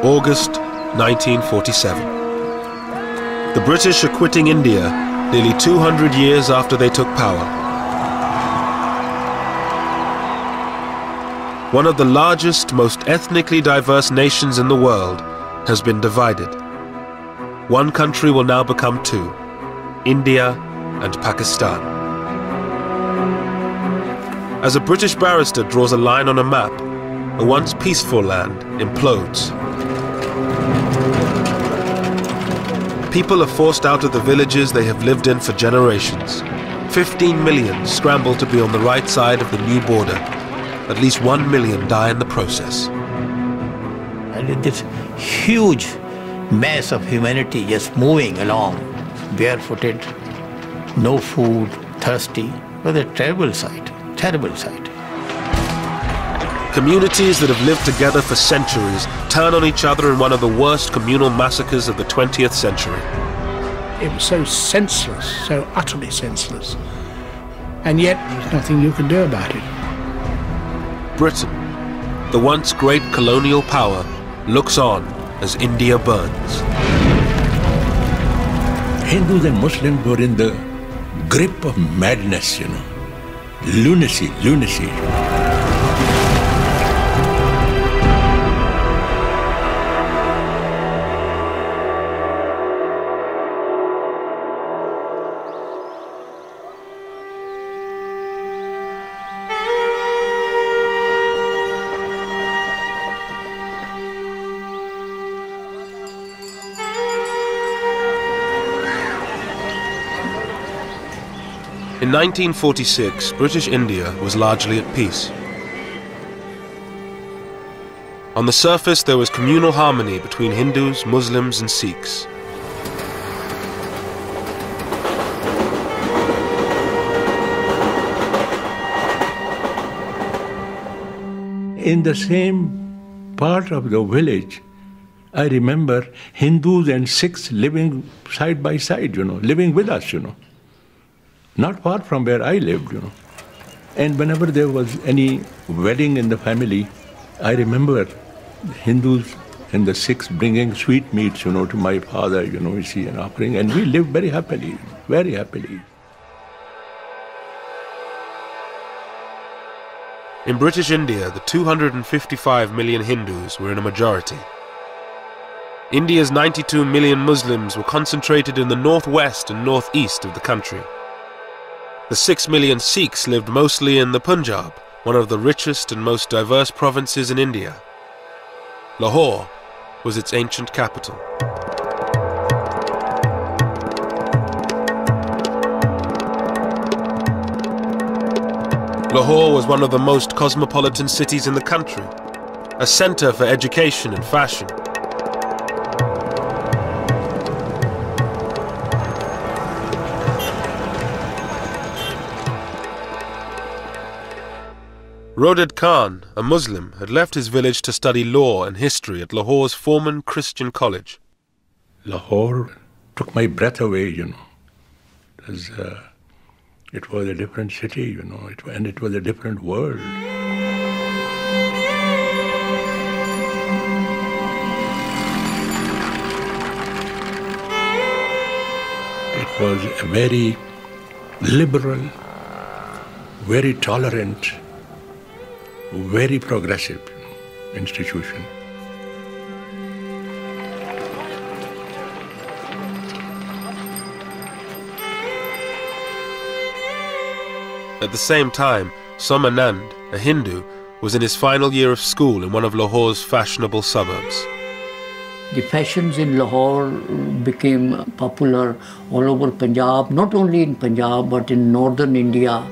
August 1947. The British are quitting India nearly 200 years after they took power. One of the largest, most ethnically diverse nations in the world has been divided. One country will now become two, India and Pakistan. As a British barrister draws a line on a map, a once peaceful land implodes. People are forced out of the villages they have lived in for generations. 15 million scramble to be on the right side of the new border. At least 1 million die in the process. And this huge mass of humanity just moving along, barefooted, no food, thirsty. It was a terrible sight, terrible sight. Communities that have lived together for centuries turn on each other in one of the worst communal massacres of the 20th century. It was so senseless, so utterly senseless. And yet, there's nothing you can do about it. Britain, the once great colonial power, looks on as India burns. Hindus and Muslims were in the grip of madness, lunacy. In 1946, British India was largely at peace. On the surface, there was communal harmony between Hindus, Muslims, and Sikhs. In the same part of the village, I remember Hindus and Sikhs living side by side, living with us, Not far from where I lived, And whenever there was any wedding in the family, I remember the Hindus and the Sikhs bringing sweetmeats, to my father, and offering. And we lived very happily, very happily. In British India, the 255 million Hindus were in a majority. India's 92 million Muslims were concentrated in the northwest and northeast of the country. The 6 million Sikhs lived mostly in the Punjab, one of the richest and most diverse provinces in India. Lahore was its ancient capital. Lahore was one of the most cosmopolitan cities in the country, a center for education and fashion. Roded Khan, a Muslim, had left his village to study law and history at Lahore's Foreman Christian College. Lahore took my breath away, because it was a different city, and it was a different world. It was a very liberal, very tolerant, very progressive institution. At the same time, Somanand, a Hindu, was in his final year of school in one of Lahore's fashionable suburbs. The fashions in Lahore became popular all over Punjab, not only in Punjab but in northern India.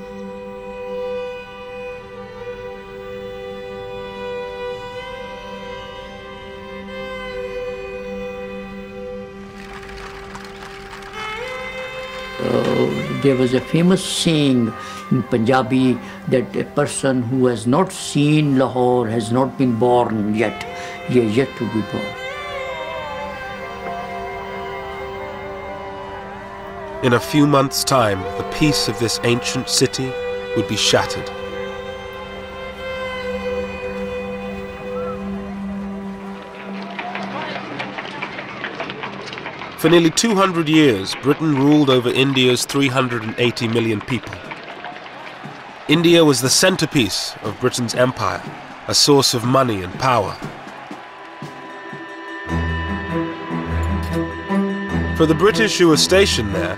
There was a famous saying in Punjabi that a person who has not seen Lahore has not been born yet. He is yet to be born. In a few months' time, the peace of this ancient city would be shattered. For nearly 200 years, Britain ruled over India's 380 million people. India was the centerpiece of Britain's empire, a source of money and power. For the British who were stationed there,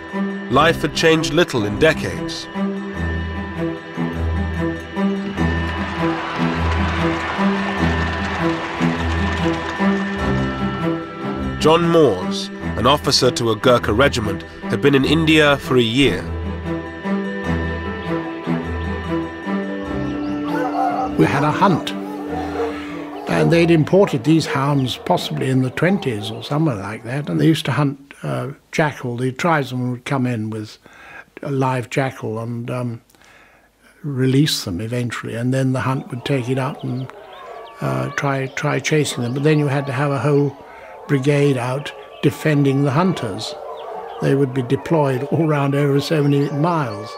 life had changed little in decades. John Moores, an officer to a Gurkha regiment, had been in India for a year. We had a hunt, and they'd imported these hounds possibly in the 20s or somewhere like that, and they used to hunt jackal. The tribesmen would come in with a live jackal and release them eventually, and then the hunt would take it up and try chasing them. But then you had to have a whole brigade out defending the hunters. They would be deployed all round over so many miles.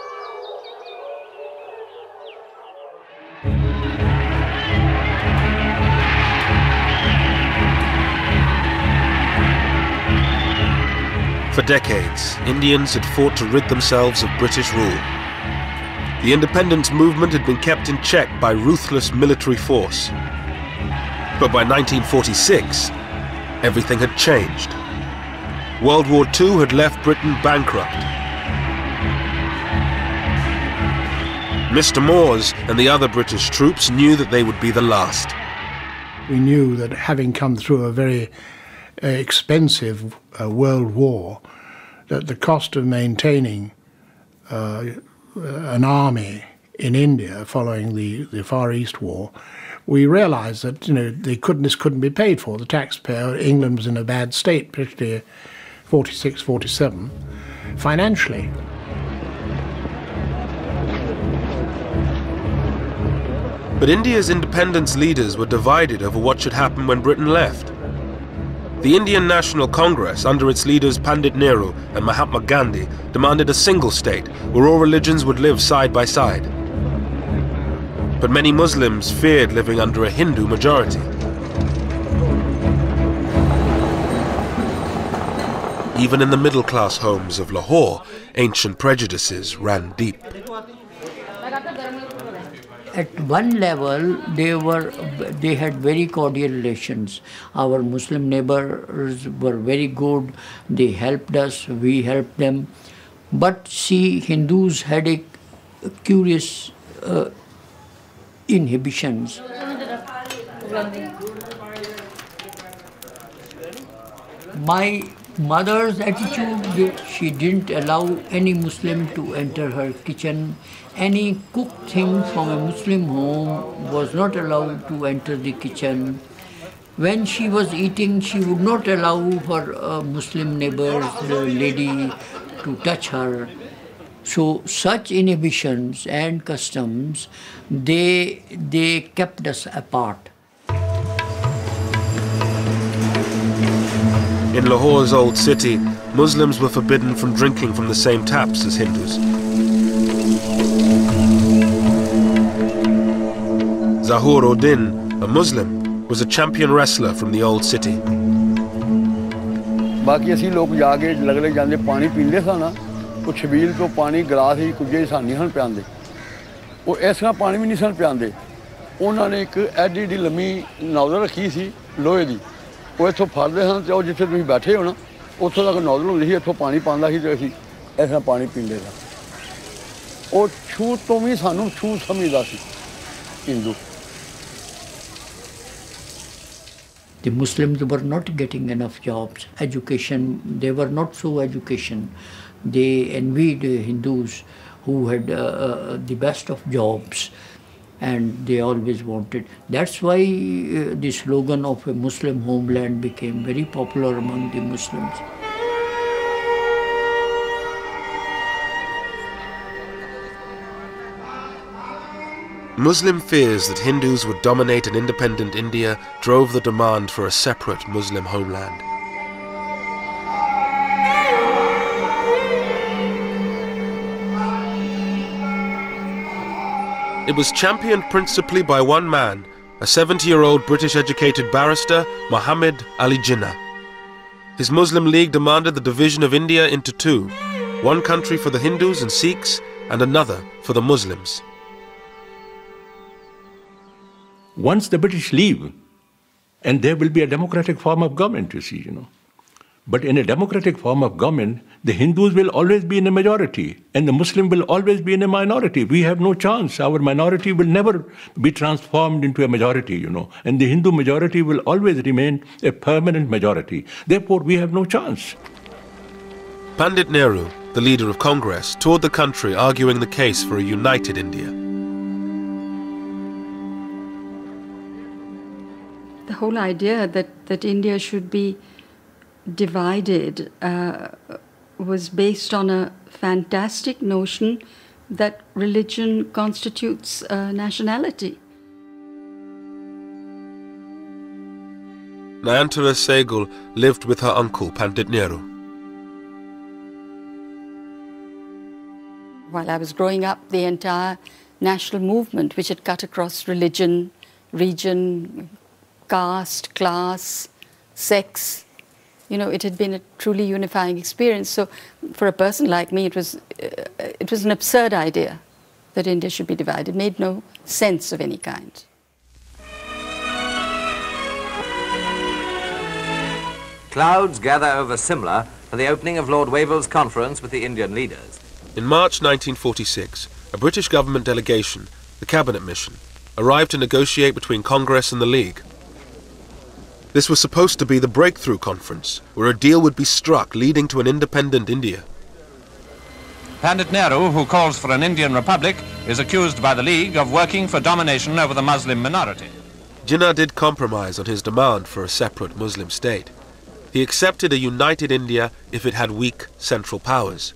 For decades, Indians had fought to rid themselves of British rule. The independence movement had been kept in check by ruthless military force. But by 1946, everything had changed. World War II had left Britain bankrupt. Mr. Moores and the other British troops knew that they would be the last. We knew that having come through a very expensive world war, that the cost of maintaining an army in India following the Far East War, we realised that this couldn't be paid for. The taxpayer, England was in a bad state, particularly 46, 47, financially. But India's independence leaders were divided over what should happen when Britain left. The Indian National Congress, under its leaders Pandit Nehru and Mahatma Gandhi, demanded a single state where all religions would live side by side. But many Muslims feared living under a Hindu majority. Even in the middle-class homes of Lahore, ancient prejudices ran deep. At one level, they had very cordial relations. Our Muslim neighbors were very good. They helped us, we helped them. But see, Hindus had a curious inhibitions. My mother's attitude, she didn't allow any Muslim to enter her kitchen. Any cooked thing from a Muslim home was not allowed to enter the kitchen. When she was eating, she would not allow her Muslim neighbors, the lady, to touch her. So such inhibitions and customs, they kept us apart. In Lahore's old city, Muslims were forbidden from drinking from the same taps as Hindus. Zahur Uddin, a Muslim, was a champion wrestler from the old city. बाकी असी लोग जाके लगले जांदे पानी पींदे सा ना वो छबील तो पानी गिलास ही कुछ सान नहीं सन पियांदे वो इस तरह पानी भी नहीं सन पियांदे उन्होंने एक एडी एडी लम्मी नौजल रखी सी लोहे की वो इतों फड़ते सन तो जिथे तुम बैठे हो ना उतों तक नौजल होंदी सी इतों पानी पांदा सी तो असी इस तरह पानी पींदे सा वो छूत तो भी सानू छूत समझदा सी Hindu. The Muslims were not getting enough jobs, education, they were not so educated. They envied Hindus who had the best of jobs, and they always wanted. That's why the slogan of a Muslim homeland became very popular among the Muslims. Muslim fears that Hindus would dominate an independent India drove the demand for a separate Muslim homeland. It was championed principally by one man, a 70-year-old British-educated barrister, Muhammad Ali Jinnah. His Muslim League demanded the division of India into two, one country for the Hindus and Sikhs and another for the Muslims. Once the British leave, and there will be a democratic form of government, you see, But in a democratic form of government, the Hindus will always be in a majority and the Muslim will always be in a minority. We have no chance. Our minority will never be transformed into a majority, and the Hindu majority will always remain a permanent majority. Therefore, we have no chance. Pandit Nehru, the leader of Congress, toured the country arguing the case for a united India. The whole idea that India should be divided was based on a fantastic notion that religion constitutes nationality. Nayantara Sehgal lived with her uncle, Pandit Nehru. While I was growing up, the entire national movement, which had cut across religion, region, caste, class, sex, it had been a truly unifying experience. So for a person like me, it was an absurd idea that India should be divided. It made no sense of any kind. Clouds gather over Simla for the opening of Lord Wavell's conference with the Indian leaders. In March 1946, a British government delegation, the Cabinet Mission, arrived to negotiate between Congress and the League. This was supposed to be the breakthrough conference, where a deal would be struck leading to an independent India. Pandit Nehru, who calls for an Indian republic, is accused by the League of working for domination over the Muslim minority. Jinnah did compromise on his demand for a separate Muslim state. He accepted a united India if it had weak central powers.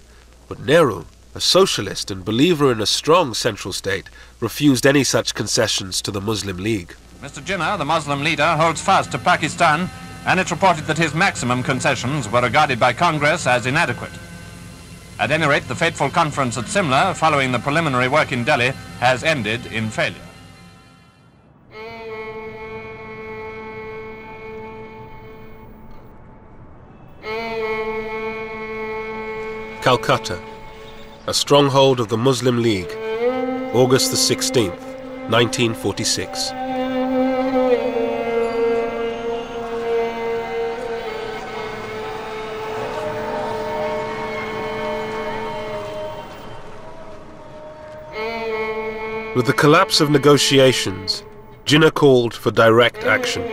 But Nehru, a socialist and believer in a strong central state, refused any such concessions to the Muslim League. Mr. Jinnah, the Muslim leader, holds fast to Pakistan, and it's reported that his maximum concessions were regarded by Congress as inadequate. At any rate, the fateful conference at Simla, following the preliminary work in Delhi, has ended in failure. Calcutta, a stronghold of the Muslim League, August the 16th, 1946. With the collapse of negotiations, Jinnah called for direct action.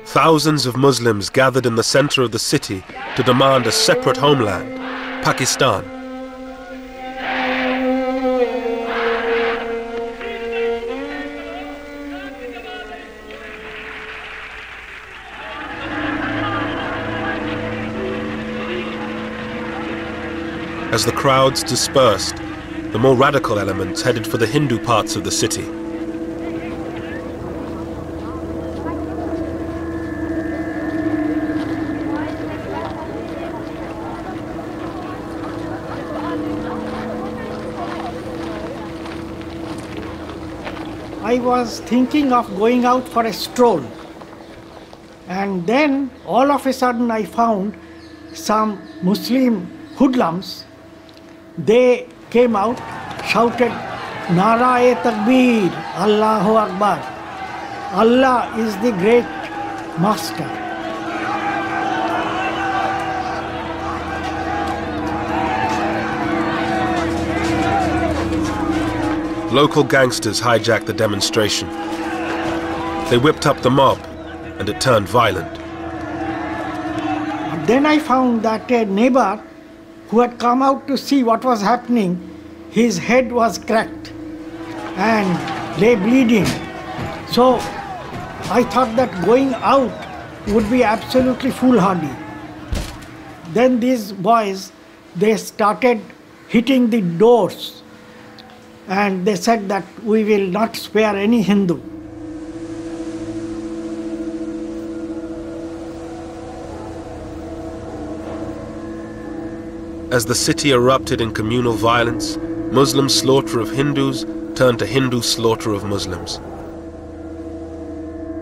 Thousands of Muslims gathered in the center of the city to demand a separate homeland, Pakistan. As the crowds dispersed, the more radical elements headed for the Hindu parts of the city. I was thinking of going out for a stroll, and then all of a sudden I found some Muslim hoodlums. They came out, shouted, "Nara-e Takbir, Allahu Akbar. Allah is the great master." Local gangsters hijacked the demonstration. They whipped up the mob, and it turned violent. Then I found that a neighbor who had come out to see what was happening, his head was cracked and lay bleeding. So I thought that going out would be absolutely foolhardy. Then these boys, they started hitting the doors, and they said that we will not spare any Hindu. As the city erupted in communal violence, Muslim slaughter of Hindus turned to Hindu slaughter of Muslims.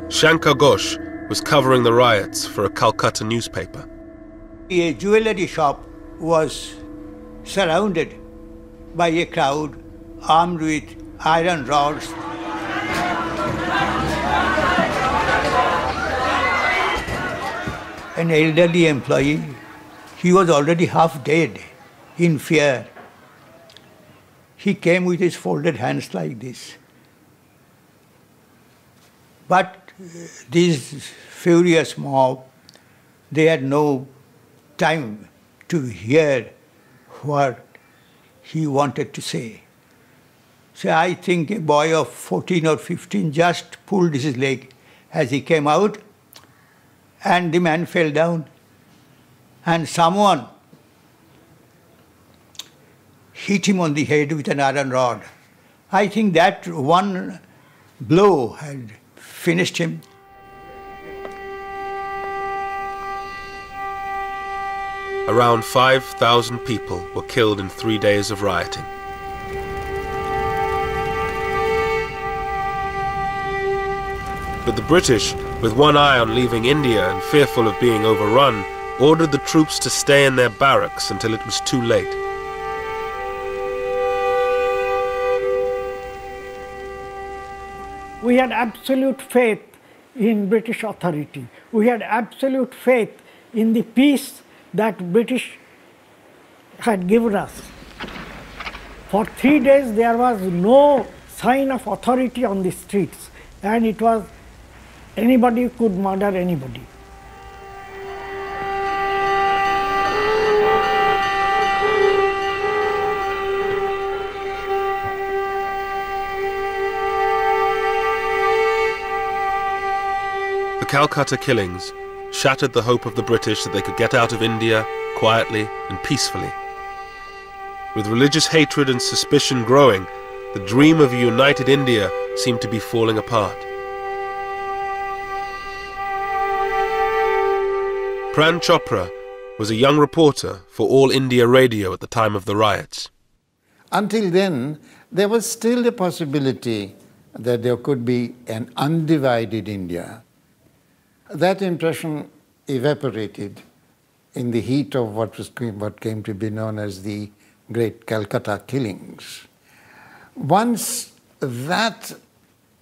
Shankar Ghosh, was covering the riots for a Calcutta newspaper. A jewellery shop was surrounded by a crowd armed with iron rods. An elderly employee, he was already half dead in fear. He came with his folded hands like this. But this furious mob, they had no time to hear what he wanted to say. So I think a boy of 14 or 15 just pulled his leg as he came out, and the man fell down, and someone hit him on the head with an iron rod. I think that one blow had finished him. Around 5,000 people were killed in 3 days of rioting. But the British, with one eye on leaving India and fearful of being overrun, ordered the troops to stay in their barracks until it was too late. We had absolute faith in British authority. We had absolute faith in the peace that British had given us. For 3 days there was no sign of authority on the streets, and it was anybody could murder anybody. The Calcutta killings shattered the hope of the British that they could get out of India quietly and peacefully. With religious hatred and suspicion growing, the dream of a united India seemed to be falling apart. Pran Chopra was a young reporter for All India Radio at the time of the riots. Until then, there was still a possibility that there could be an undivided India. That impression evaporated in the heat of what came to be known as the Great Calcutta Killings. Once that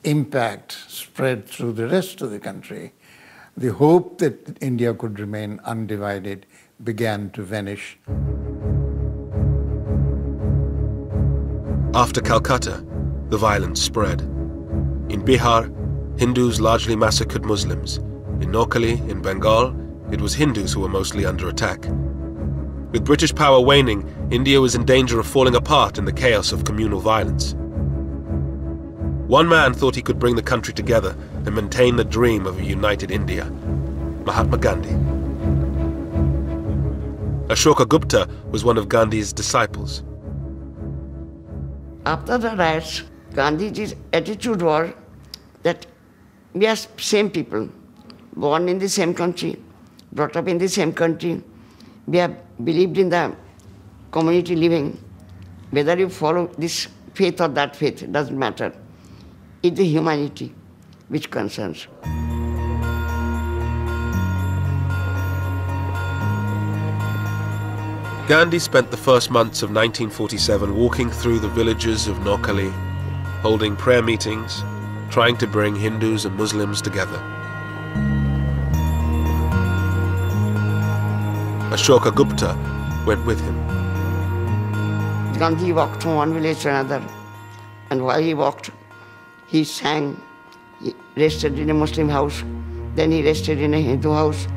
impact spread through the rest of the country, the hope that India could remain undivided began to vanish. After Calcutta, the violence spread. In Bihar, Hindus largely massacred Muslims. In Noakhali, in Bengal, it was Hindus who were mostly under attack. With British power waning, India was in danger of falling apart in the chaos of communal violence. One man thought he could bring the country together and maintain the dream of a united India: Mahatma Gandhi. Ashoka Gupta was one of Gandhi's disciples. After the riots, Gandhiji's attitude was that we are same people, born in the same country, brought up in the same country. We have believed in the community living. Whether you follow this faith or that faith, it doesn't matter. It's the humanity which concerns. Gandhi spent the first months of 1947 walking through the villages of Noakhali, holding prayer meetings, trying to bring Hindus and Muslims together. Ashoka Gupta went with him. Gandhi walked from one village to another, and while he walked, he sang. He rested in a Muslim house, then he rested in a Hindu house.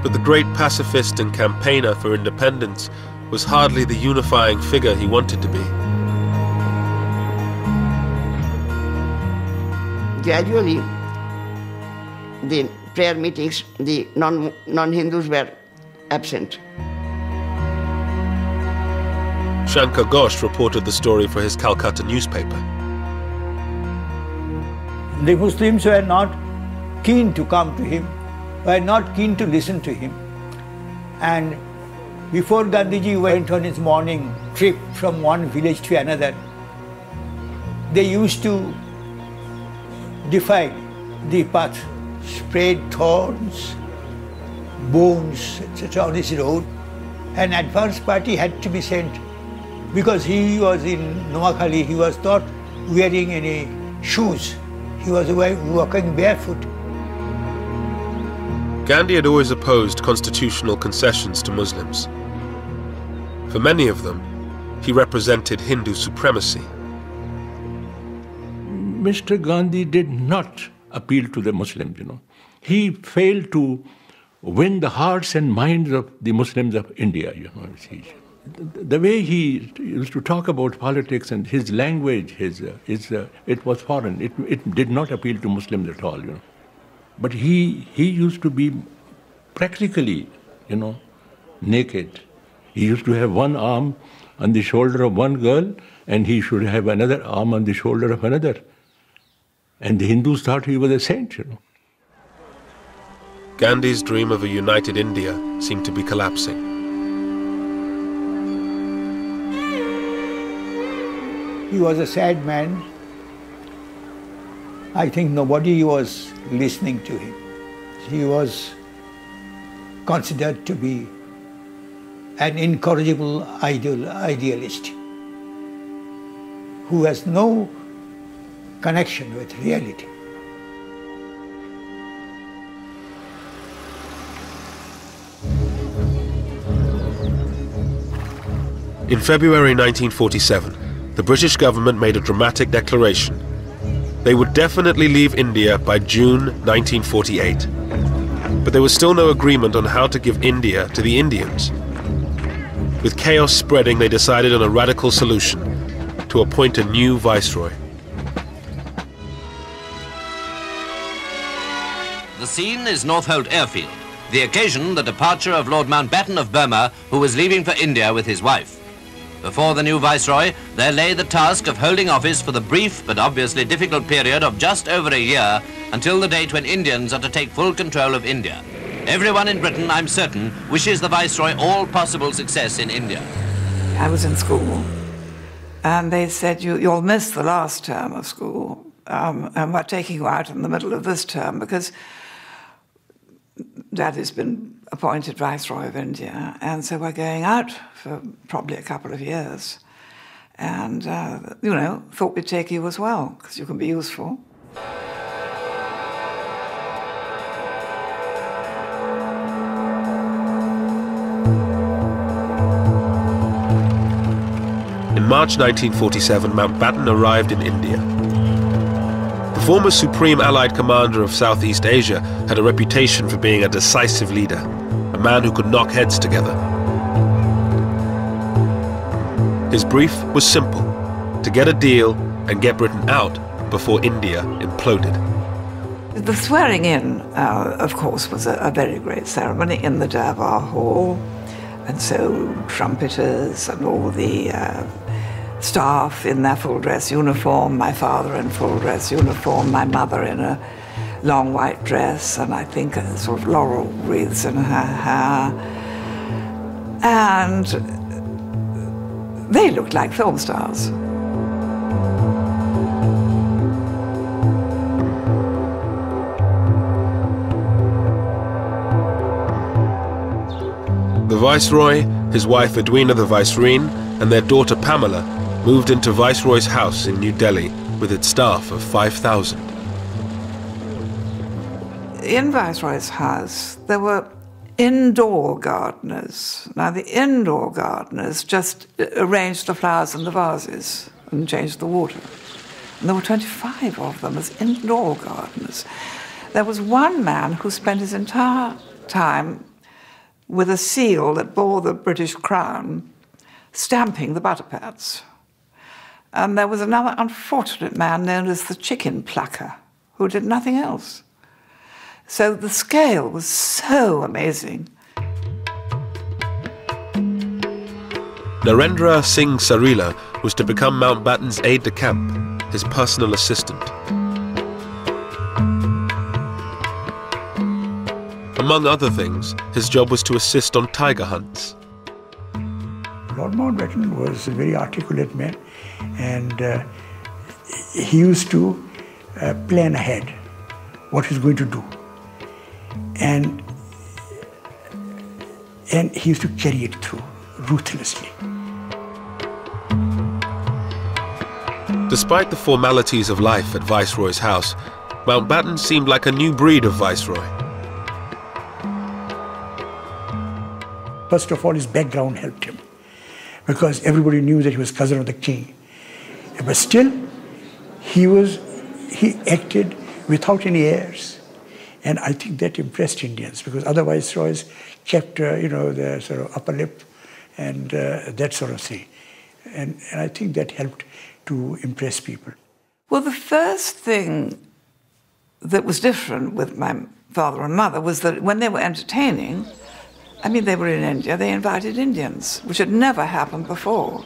But the great pacifist and campaigner for independence was hardly the unifying figure he wanted to be. Gradually, the prayer meetings, the non-Hindus were absent. Shankar Ghosh reported the story for his Calcutta newspaper. The Muslims were not keen to come to him, were not keen to listen to him. And Before Gandhiji went on his morning trip from one village to another, they used to defile the path, spread thorns, bones, etc. on this road. An advance party had to be sent because he was in Noakhali, he was not wearing any shoes. He was walking barefoot. Gandhi had always opposed constitutional concessions to Muslims. For many of them, he represented Hindu supremacy. Mr. Gandhi did not appeal to the Muslims, He failed to win the hearts and minds of the Muslims of India, The way he used to talk about politics and his language, it was foreign. It did not appeal to Muslims at all, But he used to be practically, naked. He used to have one arm on the shoulder of one girl, and he should have another arm on the shoulder of another. And the Hindus thought he was a saint, Gandhi's dream of a united India seemed to be collapsing. He was a sad man. I think nobody was listening to him. He was considered to be an incorrigible idealist who has no connection with reality. In February 1947, the British government made a dramatic declaration. They would definitely leave India by June 1948. But there was still no agreement on how to give India to the Indians. With chaos spreading, they decided on a radical solution: to appoint a new viceroy. The scene is Northolt Airfield, the occasion the departure of Lord Mountbatten of Burma, who was leaving for India with his wife. Before the new viceroy, there lay the task of holding office for the brief but obviously difficult period of just over a year until the date when Indians are to take full control of India. Everyone in Britain, I'm certain, wishes the viceroy all possible success in India. I was in school, and they said, you'll miss the last term of school, and we're taking you out in the middle of this term because Daddy's been appointed Viceroy of India, and so we're going out for probably a couple of years. And, thought we'd take you as well, because you can be useful. In March 1947, Mountbatten arrived in India. The former Supreme Allied Commander of Southeast Asia had a reputation for being a decisive leader, a man who could knock heads together. His brief was simple: to get a deal and get Britain out before India imploded. The swearing in, of course, was a very great ceremony in the Durbar Hall. And so trumpeters and all the staff in their full dress uniform, my father in full dress uniform, my mother in a long white dress, and I think a sort of laurel wreaths in her hair. And they looked like film stars. The Viceroy, his wife Edwina the Vicereine, and their daughter Pamela moved into Viceroy's house in New Delhi with its staff of 5,000. In Viceroy's house, there were indoor gardeners. Now, the indoor gardeners just arranged the flowers in the vases and changed the water. And there were 25 of them as indoor gardeners. There was one man who spent his entire time with a seal that bore the British crown, stamping the butter pads. And there was another unfortunate man known as the chicken plucker, who did nothing else. So the scale was so amazing. Narendra Singh Sarila was to become Mountbatten's aide-de-camp, his personal assistant. Among other things, his job was to assist on tiger hunts. Lord Mountbatten was a very articulate man, and he used to plan ahead what he's going to do. And he used to carry it through ruthlessly. Despite the formalities of life at Viceroy's house, Mountbatten seemed like a new breed of Viceroy. First of all, his background helped him, because everybody knew that he was cousin of the king. But still, he acted without any airs. And I think that impressed Indians, because other viceroys kept, their sort of upper lip and that sort of thing. And I think that helped to impress people. Well, the first thing that was different with my father and mother was that when they were entertaining, I mean, they were in India, they invited Indians, which had never happened before.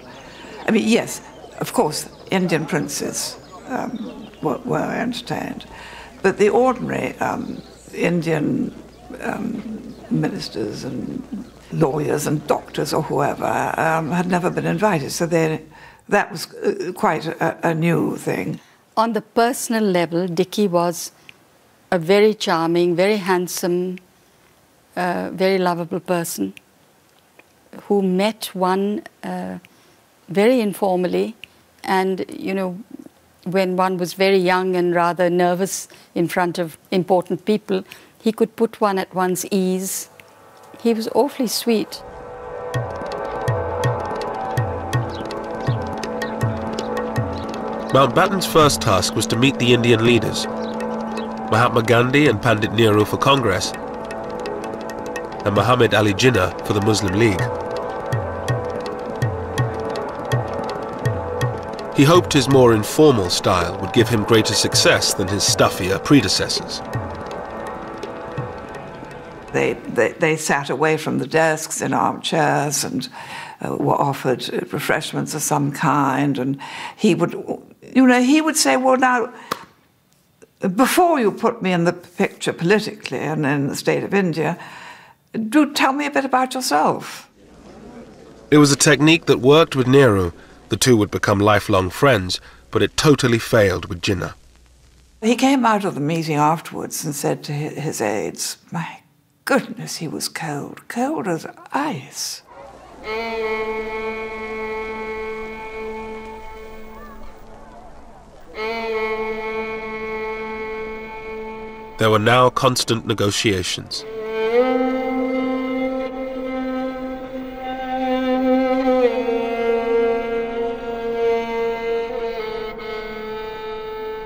I mean, yes, of course, Indian princes were entertained, but the ordinary Indian ministers and lawyers and doctors or whoever had never been invited, so that was quite a new thing. On the personal level, Dickie was a very charming, very handsome, very lovable person who met one very informally, and when one was very young and rather nervous in front of important people, he could put one at one's ease. He was awfully sweet. Mountbatten's first task was to meet the Indian leaders, Mahatma Gandhi and Pandit Nehru for Congress, and Muhammad Ali Jinnah for the Muslim League. He hoped his more informal style would give him greater success than his stuffier predecessors. They sat away from the desks in armchairs and were offered refreshments of some kind, and he would say, well, now, before you put me in the picture politically and in the state of India, do tell me a bit about yourself. It was a technique that worked with Nehru. The two would become lifelong friends, but it totally failed with Jinnah. He came out of the meeting afterwards and said to his aides, my goodness, he was cold, cold as ice. There were now constant negotiations.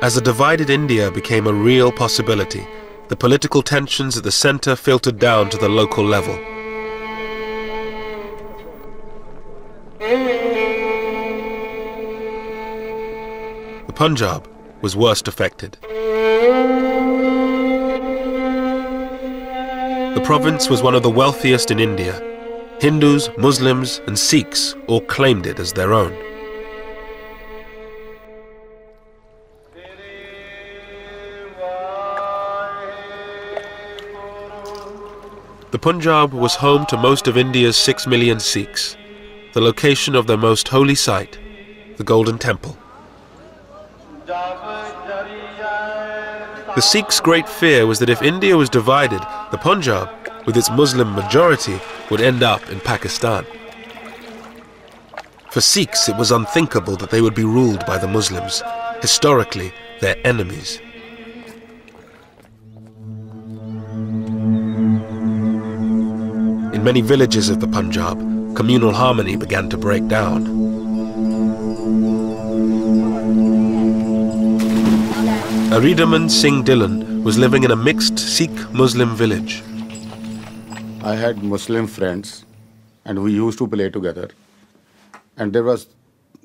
As a divided India became a real possibility, the political tensions at the centre filtered down to the local level. The Punjab was worst affected. The province was one of the wealthiest in India. Hindus, Muslims, and Sikhs all claimed it as their own. The Punjab was home to most of India's 6 million Sikhs, the location of their most holy site, the Golden Temple. The Sikhs' great fear was that if India was divided, the Punjab, with its Muslim majority, would end up in Pakistan. For Sikhs, it was unthinkable that they would be ruled by the Muslims, historically their enemies. In many villages of the Punjab, communal harmony began to break down. Aridaman Singh Dillon was living in a mixed Sikh-Muslim village. I had Muslim friends and we used to play together. And there was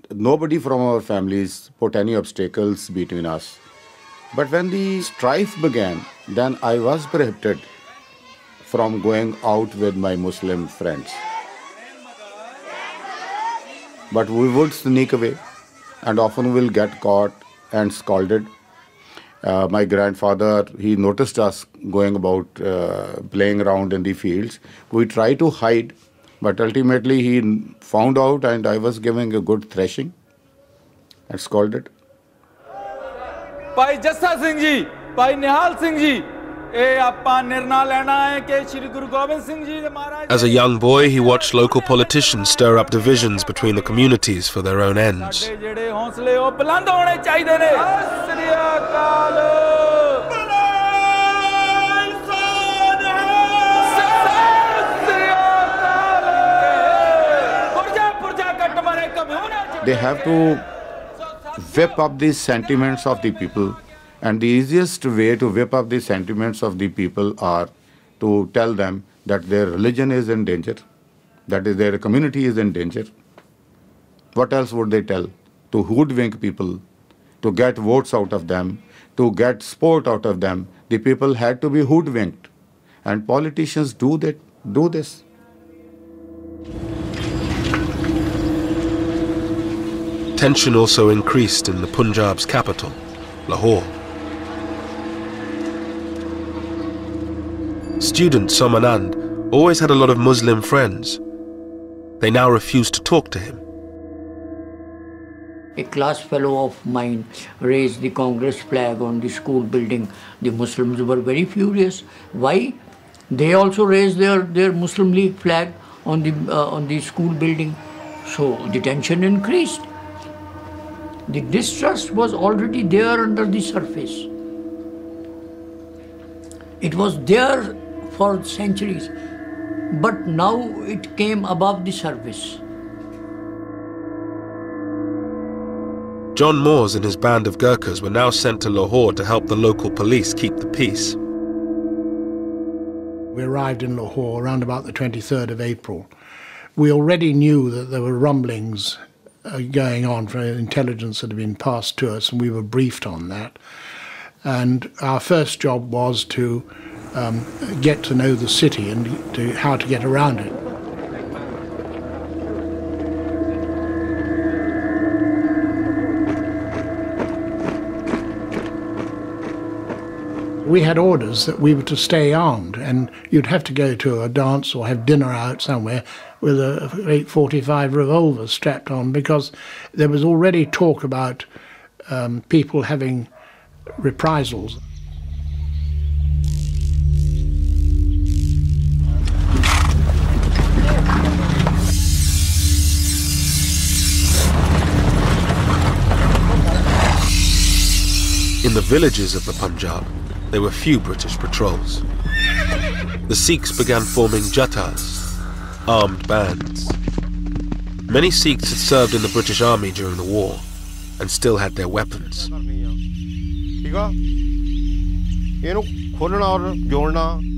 nobody from our families put any obstacles between us. But when the strife began, then I was prohibited from going out with my Muslim friends. But we would sneak away and often will get caught and scolded. My grandfather, he noticed us going about playing around in the fields. We tried to hide, But ultimately he found out, and I was giving a good thrashing and scolded. ਭਾਈ ਜੱਸਾ ਸਿੰਘ ਜੀ, ਭਾਈ ਨਿਹਾਲ ਸਿੰਘ ਜੀ, ਇਹ ਆਪਾਂ ਨਿਰਣਾ ਲੈਣਾ ਹੈ ਕਿ ਸ਼੍ਰੀ ਗੁਰੂ ਗੋਬਿੰਦ ਸਿੰਘ ਜੀ ਦੇ ਮਹਾਰਾਜ। As a young boy, he watched local politicians stir up divisions between the communities for their own ends. ਸਾਡੇ ਜਿਹੜੇ ਹੌਸਲੇ ਉਹ ਬੁਲੰਦ ਹੋਣੇ ਚਾਹੀਦੇ ਨੇ। ਸਤਿ ਸ੍ਰੀ ਅਕਾਲ। They have to whip up the sentiments of the people, and the easiest way to whip up the sentiments of the people are to tell them that their religion is in danger, that is, their community is in danger. What else would they tell? To hoodwink people, to get votes out of them, to get support out of them. The people had to be hoodwinked, and politicians do this. Tension also increased in the Punjab's capital, Lahore. Student Somanand always had a lot of Muslim friends. They now refused to talk to him. A class fellow of mine raised the Congress flag on the school building. The Muslims were very furious. Why? They also raised their Muslim League flag on the school building. So the tension increased. The distrust was already there under the surface. It was there for centuries, but now it came above the surface. John Moores and his band of Gurkhas were now sent to Lahore to help the local police keep the peace. We arrived in Lahore around about the 23rd of April. We already knew that there were rumblings going on for intelligence that had been passed to us, and we were briefed on that. And our first job was to get to know the city and how to get around it. We had orders that we were to stay armed, and you'd have to go to a dance or have dinner out somewhere with a 845 revolver strapped on, because there was already talk about people having reprisals. In the villages of the Punjab, there were few British patrols. The Sikhs began forming jathas, armed bands. Many Sikhs had served in the British Army during the war and still had their weapons.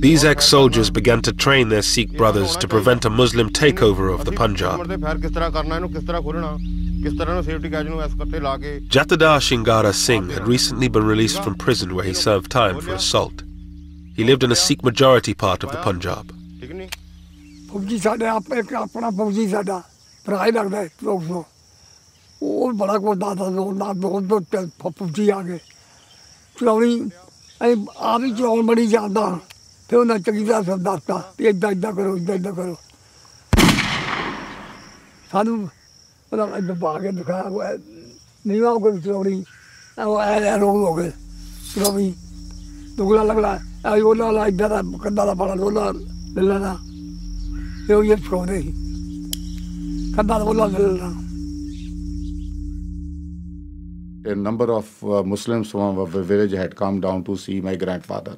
These ex-soldiers began to train their Sikh brothers to prevent a Muslim takeover of the Punjab. Jatadar Shingara Singh had recently been released from prison where he served time for assault. He lived in a Sikh majority part of the Punjab. A number of Muslims from our village had come down to see my grandfather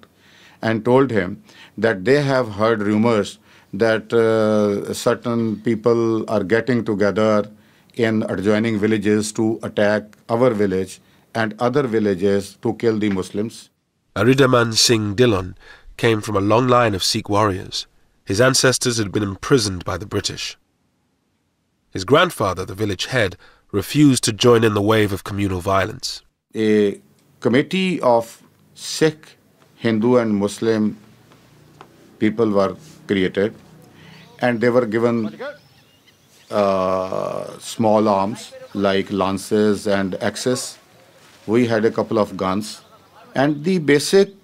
and told him that they have heard rumors that certain people are getting together in adjoining villages to attack our village and other villages to kill the Muslims. Aridaman Singh Dillon came from a long line of Sikh warriors. His ancestors had been imprisoned by the British. His grandfather, the village head, refused to join in the wave of communal violence. A committee of Sikh, Hindu and Muslim people were created, and they were given small arms like lances and axes. We had a couple of guns, and the basic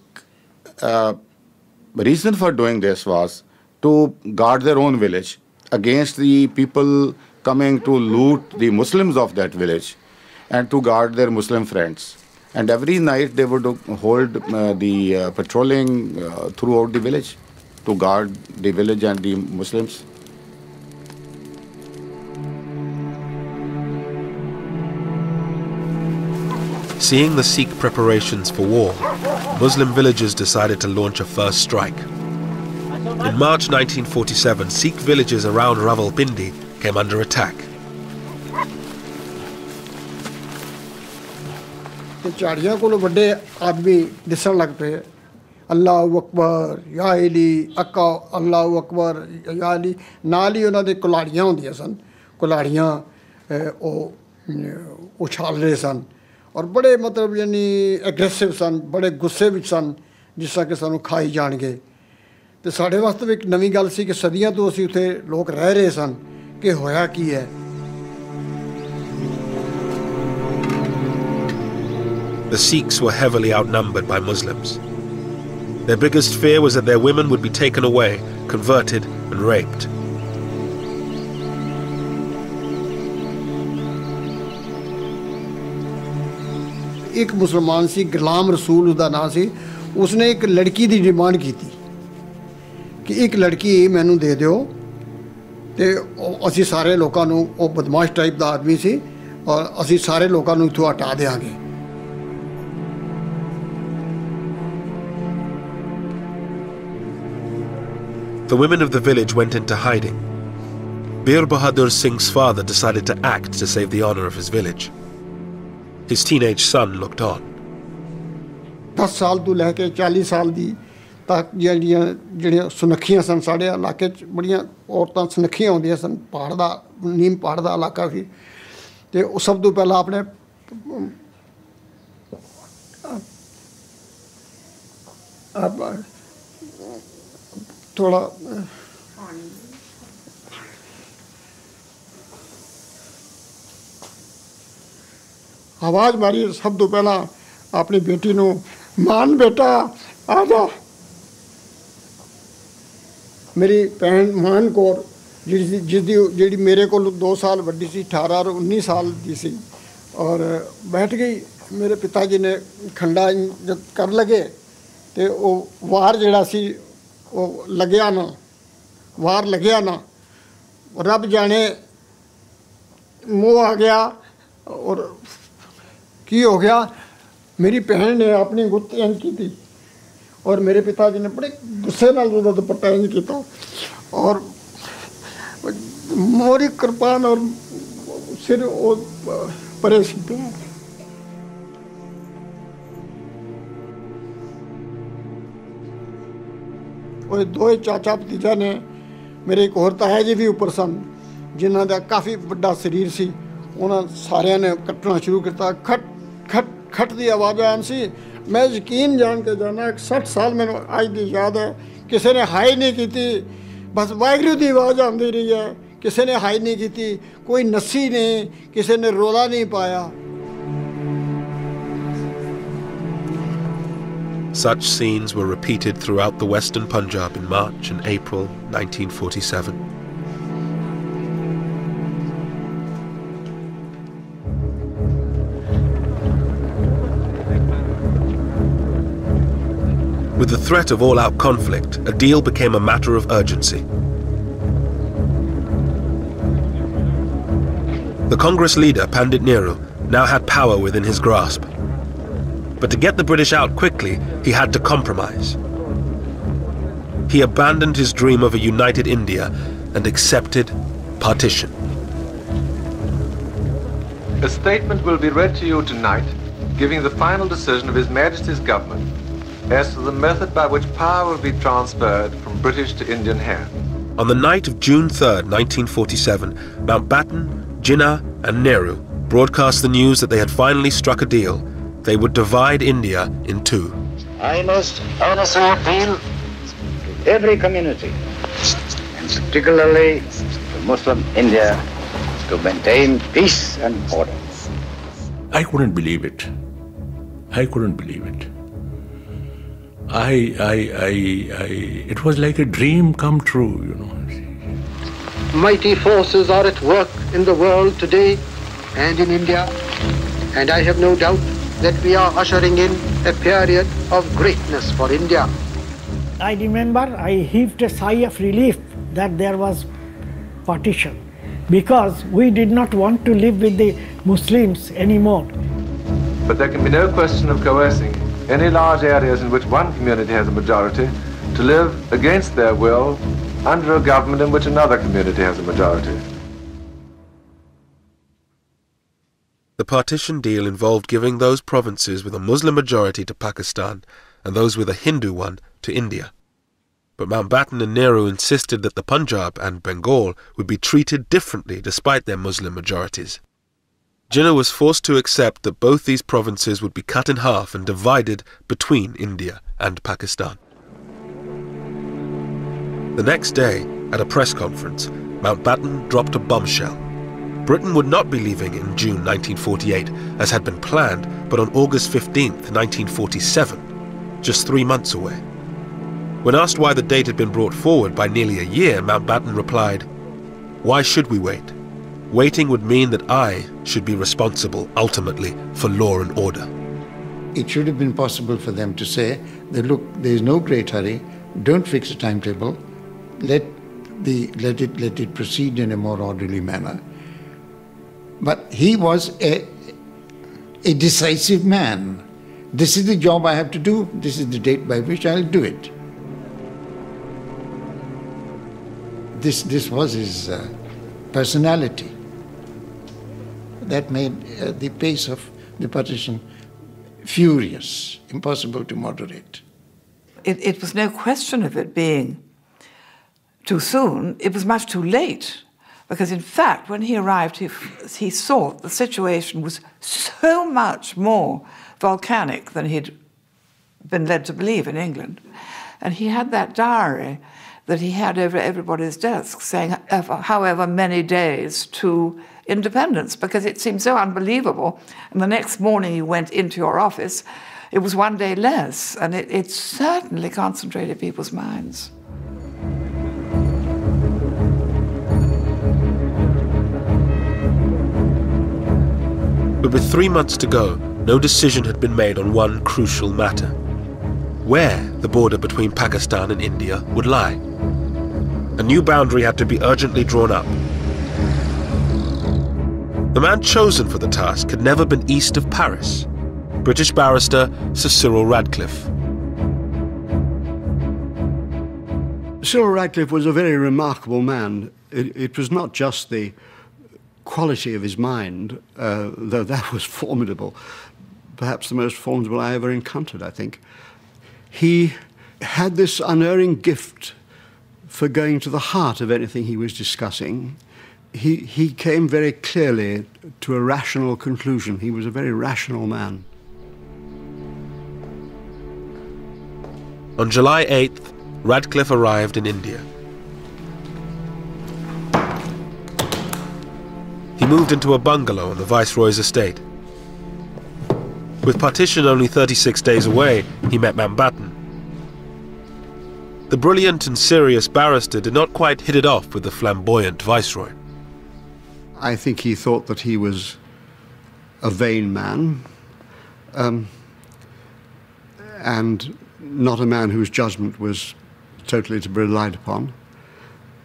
reason for doing this was to guard their own village. against the people coming to loot the Muslims of that village and to guard their Muslim friends. And every night they would hold the patrolling throughout the village to guard the village and the Muslims. Seeing the Sikh preparations for war, Muslim villagers decided to launch a first strike. In March 1947, Sikh villages around Rawalpindi came under attack. ਝਾੜੀਆਂ ਕੋਲ ਵੱਡੇ ਆਦਮੀ ਦਿਸਣ ਲੱਗ ਪਏ ਅੱਲਾਹੁ ਅਕਬਰ ਯਾ ਅਲੀ ਅੱਕਾ ਅੱਲਾਹੁ ਅਕਬਰ ਯਾ ਅਲੀ ਨਾਲ ਹੀ ਉਹਨਾਂ ਦੇ ਕੁਲਾੜੀਆਂ ਹੁੰਦੀਆਂ ਸਨ ਕੁਲਾੜੀਆਂ ਉਹ ਉਛਾਲ ਰਹੇ ਸਨ ਔਰ ਬੜੇ ਮਤਲਬ ਯਾਨੀ ਐਗਰੈਸਿਵ ਸਨ ਬੜੇ ਗੁੱਸੇ ਵਿੱਚ ਸਨ ਜਿਸ ਤਰ੍ਹਾਂ ਕਿ ਸਾਨੂੰ ਖਾਈ ਜਾਣਗੇ ਤੇ ਸਾਡੇ ਵਾਸਤੇ ਵੀ ਇੱਕ ਨਵੀਂ ਗੱਲ ਸੀ ਕਿ ਸਦੀਆਂ ਤੋਂ ਅਸੀਂ ਉੱਥੇ ਲੋਕ ਰਹਿ ਰਹੇ ਸਨ ਕਿ ਹੋਇਆ ਕੀ ਹੈ The Sikhs were heavily outnumbered by Muslims. Their biggest fear was that their women would be taken away, converted and raped. ਇੱਕ ਮੁਸਲਮਾਨ ਸੀ ਗੁਲਾਮ ਰਸੂਲ ਉਹਦਾ ਨਾਂ ਸੀ ਉਸਨੇ ਇੱਕ ਲੜਕੀ ਦੀ ਡਿਮਾਂਡ ਕੀਤੀ ਕਿ ਇੱਕ ਲੜਕੀ ਮੈਨੂੰ ਦੇ ਦਿਓ ਤੇ ਅਸੀਂ ਸਾਰੇ ਲੋਕਾਂ ਨੂੰ ਉਹ ਬਦਮਾਸ਼ ਟਾਈਪ ਦਾ ਆਦਮੀ ਸੀ ਔਰ ਅਸੀਂ ਸਾਰੇ ਲੋਕਾਂ ਨੂੰ ਇੱਥੋਂ ਹਟਾ ਦੇਵਾਂਗੇ The women of the village went into hiding. Bir Bahadur Singh's father decided to act to save the honor of his village. His teenage son looked on. 10 ਸਾਲ ਤੋਂ ਲੈ ਕੇ 40 ਸਾਲ ਦੀ ਤੱਕ ਜਿਹੜੀਆਂ ਸੁਨੱਖੀਆਂ ਸਨ ਸਾਡੇ ਇਲਾਕੇ 'ਚ ਬੜੀਆਂ ਔਰਤਾਂ ਸੁਨੱਖੀਆਂ ਹੁੰਦੀਆਂ ਸਨ ਪਹਾੜ ਦਾ ਨੀਮ ਪਹਾੜ ਦਾ ਇਲਾਕਾ ਸੀ ਤੇ ਉਹ ਸਭ ਤੋਂ ਪਹਿਲਾਂ ਆਪਣੇ थोड़ा आवाज मारी सब तो पहला अपनी बेटी नू मान बेटा आ जा मेरी भैन मान कौर जिसदी मेरे को 2 साल वड्डी सी 18 और 19 साल दी सी और बैठ गई मेरे पिताजी ने खंडा जब कर लगे तो वो वार जिहड़ा सी ਉਹ ਲੱਗਿਆ ਨਾ ਵਾਰ ਲੱਗਿਆ ਨਾ ਰੱਬ ਜਾਣੇ ਮੋਹ ਆ ਗਿਆ ਔਰ ਕੀ ਹੋ ਗਿਆ ਮੇਰੀ ਭੈਣ ਨੇ ਆਪਣੀ ਗੁੱਤ ਇੰਝ ਕੀਤੀ ਔਰ ਮੇਰੇ ਪਿਤਾ ਜੀ ਨੇ ਬੜੇ ਗੁੱਸੇ ਨਾਲ ਉਹਦਾ ਦੁਪੱਟਾ ਇੰਝ ਕੀਤਾ ਔਰ ਮੋਰੀ ਕਿਰਪਾਨ ਔਰ ਸਿਰ ਉਹ ਪਰੇ ਸੀ ਪਿਆ ਉਹ ਦੋਏ ਚਾਚਾ ਭਤੀਜਾ ਨੇ ਮੇਰੇ ਇੱਕ ਹੋਰ ਤਾਇਆ ਜੀ ਵੀ ਉੱਪਰ ਸਨ ਜਿਨ੍ਹਾਂ ਦਾ ਕਾਫੀ ਵੱਡਾ ਸਰੀਰ ਸੀ ਉਹਨਾਂ ਸਾਰਿਆਂ ਨੇ ਕੱਟਣਾ ਸ਼ੁਰੂ ਕੀਤਾ ਖਟ ਖਟ ਖਟ ਦੀ ਆਵਾਜ਼ ਆਉਣ ਸੀ ਮੈਂ ਯਕੀਨ ਜਾਣ ਕੇ ਜਾਣਾ 60 ਸਾਲ ਮੈਨੂੰ ਅੱਜ ਦੀ ਯਾਦ ਹੈ ਕਿਸੇ ਨੇ ਹਾਈ ਨਹੀਂ ਕੀਤੀ ਬਸ ਵਾਹਿਗੁਰੂ ਦੀ ਆਵਾਜ਼ ਆਉਂਦੀ ਰਹੀ ਹੈ ਕਿਸੇ ਨੇ ਹਾਈ ਨਹੀਂ ਕੀਤੀ ਕੋਈ ਨੱਸੀ ਨਹੀਂ ਕਿਸੇ ਨੇ ਰੋਲਾ ਨਹੀਂ ਪਾਇਆ Such scenes were repeated throughout the western Punjab in March and April 1947. With the threat of all-out conflict, a deal became a matter of urgency. The Congress leader, Pandit Nehru, now had power within his grasp. But to get the British out quickly, he had to compromise. He abandoned his dream of a united India and accepted partition. A statement will be read to you tonight, giving the final decision of His Majesty's government as to the method by which power will be transferred from British to Indian hands. On the night of June 3rd, 1947, Mountbatten, Jinnah and Nehru broadcast the news that they had finally struck a deal. They would divide India in two. I must honestly appeal to every community, and particularly to Muslim India, to maintain peace and order. I couldn't believe it. I couldn't believe it. It was like a dream come true, you know. mighty forces are at work in the world today and in India, and I have no doubt that we are ushering in a period of greatness for India. I remember I heaved a sigh of relief that there was partition, because we did not want to live with the Muslims anymore. But there can be no question of coercing any large areas in which one community has a majority to live against their will under a government in which another community has a majority. The partition deal involved giving those provinces with a Muslim majority to Pakistan and those with a Hindu one to India. But Mountbatten and Nehru insisted that the Punjab and Bengal would be treated differently despite their Muslim majorities. Jinnah was forced to accept that both these provinces would be cut in half and divided between India and Pakistan. The next day, at a press conference, Mountbatten dropped a bombshell. Britain would not be leaving in June 1948, as had been planned, but on August 15, 1947, just 3 months away. When asked why the date had been brought forward by nearly a year, Mountbatten replied, "Why should we wait? Waiting would mean that I should be responsible, ultimately, for law and order." It should have been possible for them to say that, look, there is no great hurry, don't fix a timetable, let it proceed in a more orderly manner. But he was a decisive man. This is the job I have to do, this is the date by which I'll do it. This was his personality. That made the pace of the partition furious, impossible to moderate. It was no question of it being too soon, it was much too late. Because in fact, when he arrived, he saw the situation was so much more volcanic than he'd been led to believe in England. And he had that diary that he had over everybody's desk saying however many days to independence, because it seemed so unbelievable. And the next morning you went into your office, it was 1 day less, and it certainly concentrated people's minds. But with 3 months to go, no decision had been made on one crucial matter: where the border between Pakistan and India would lie. A new boundary had to be urgently drawn up. The man chosen for the task had never been east of Paris: British barrister Sir Cyril Radcliffe. Cyril Radcliffe was a very remarkable man. It was not just the quality of his mind, though that was formidable, perhaps the most formidable I ever encountered, I think. He had this unerring gift for going to the heart of anything he was discussing. He came very clearly to a rational conclusion. He was a very rational man. On July 8th, Radcliffe arrived in India. He moved into a bungalow on the Viceroy's estate. With partition only 36 days away, he met Mountbatten. The brilliant and serious barrister did not quite hit it off with the flamboyant Viceroy. I think he thought that he was a vain man, and not a man whose judgment was totally to be relied upon.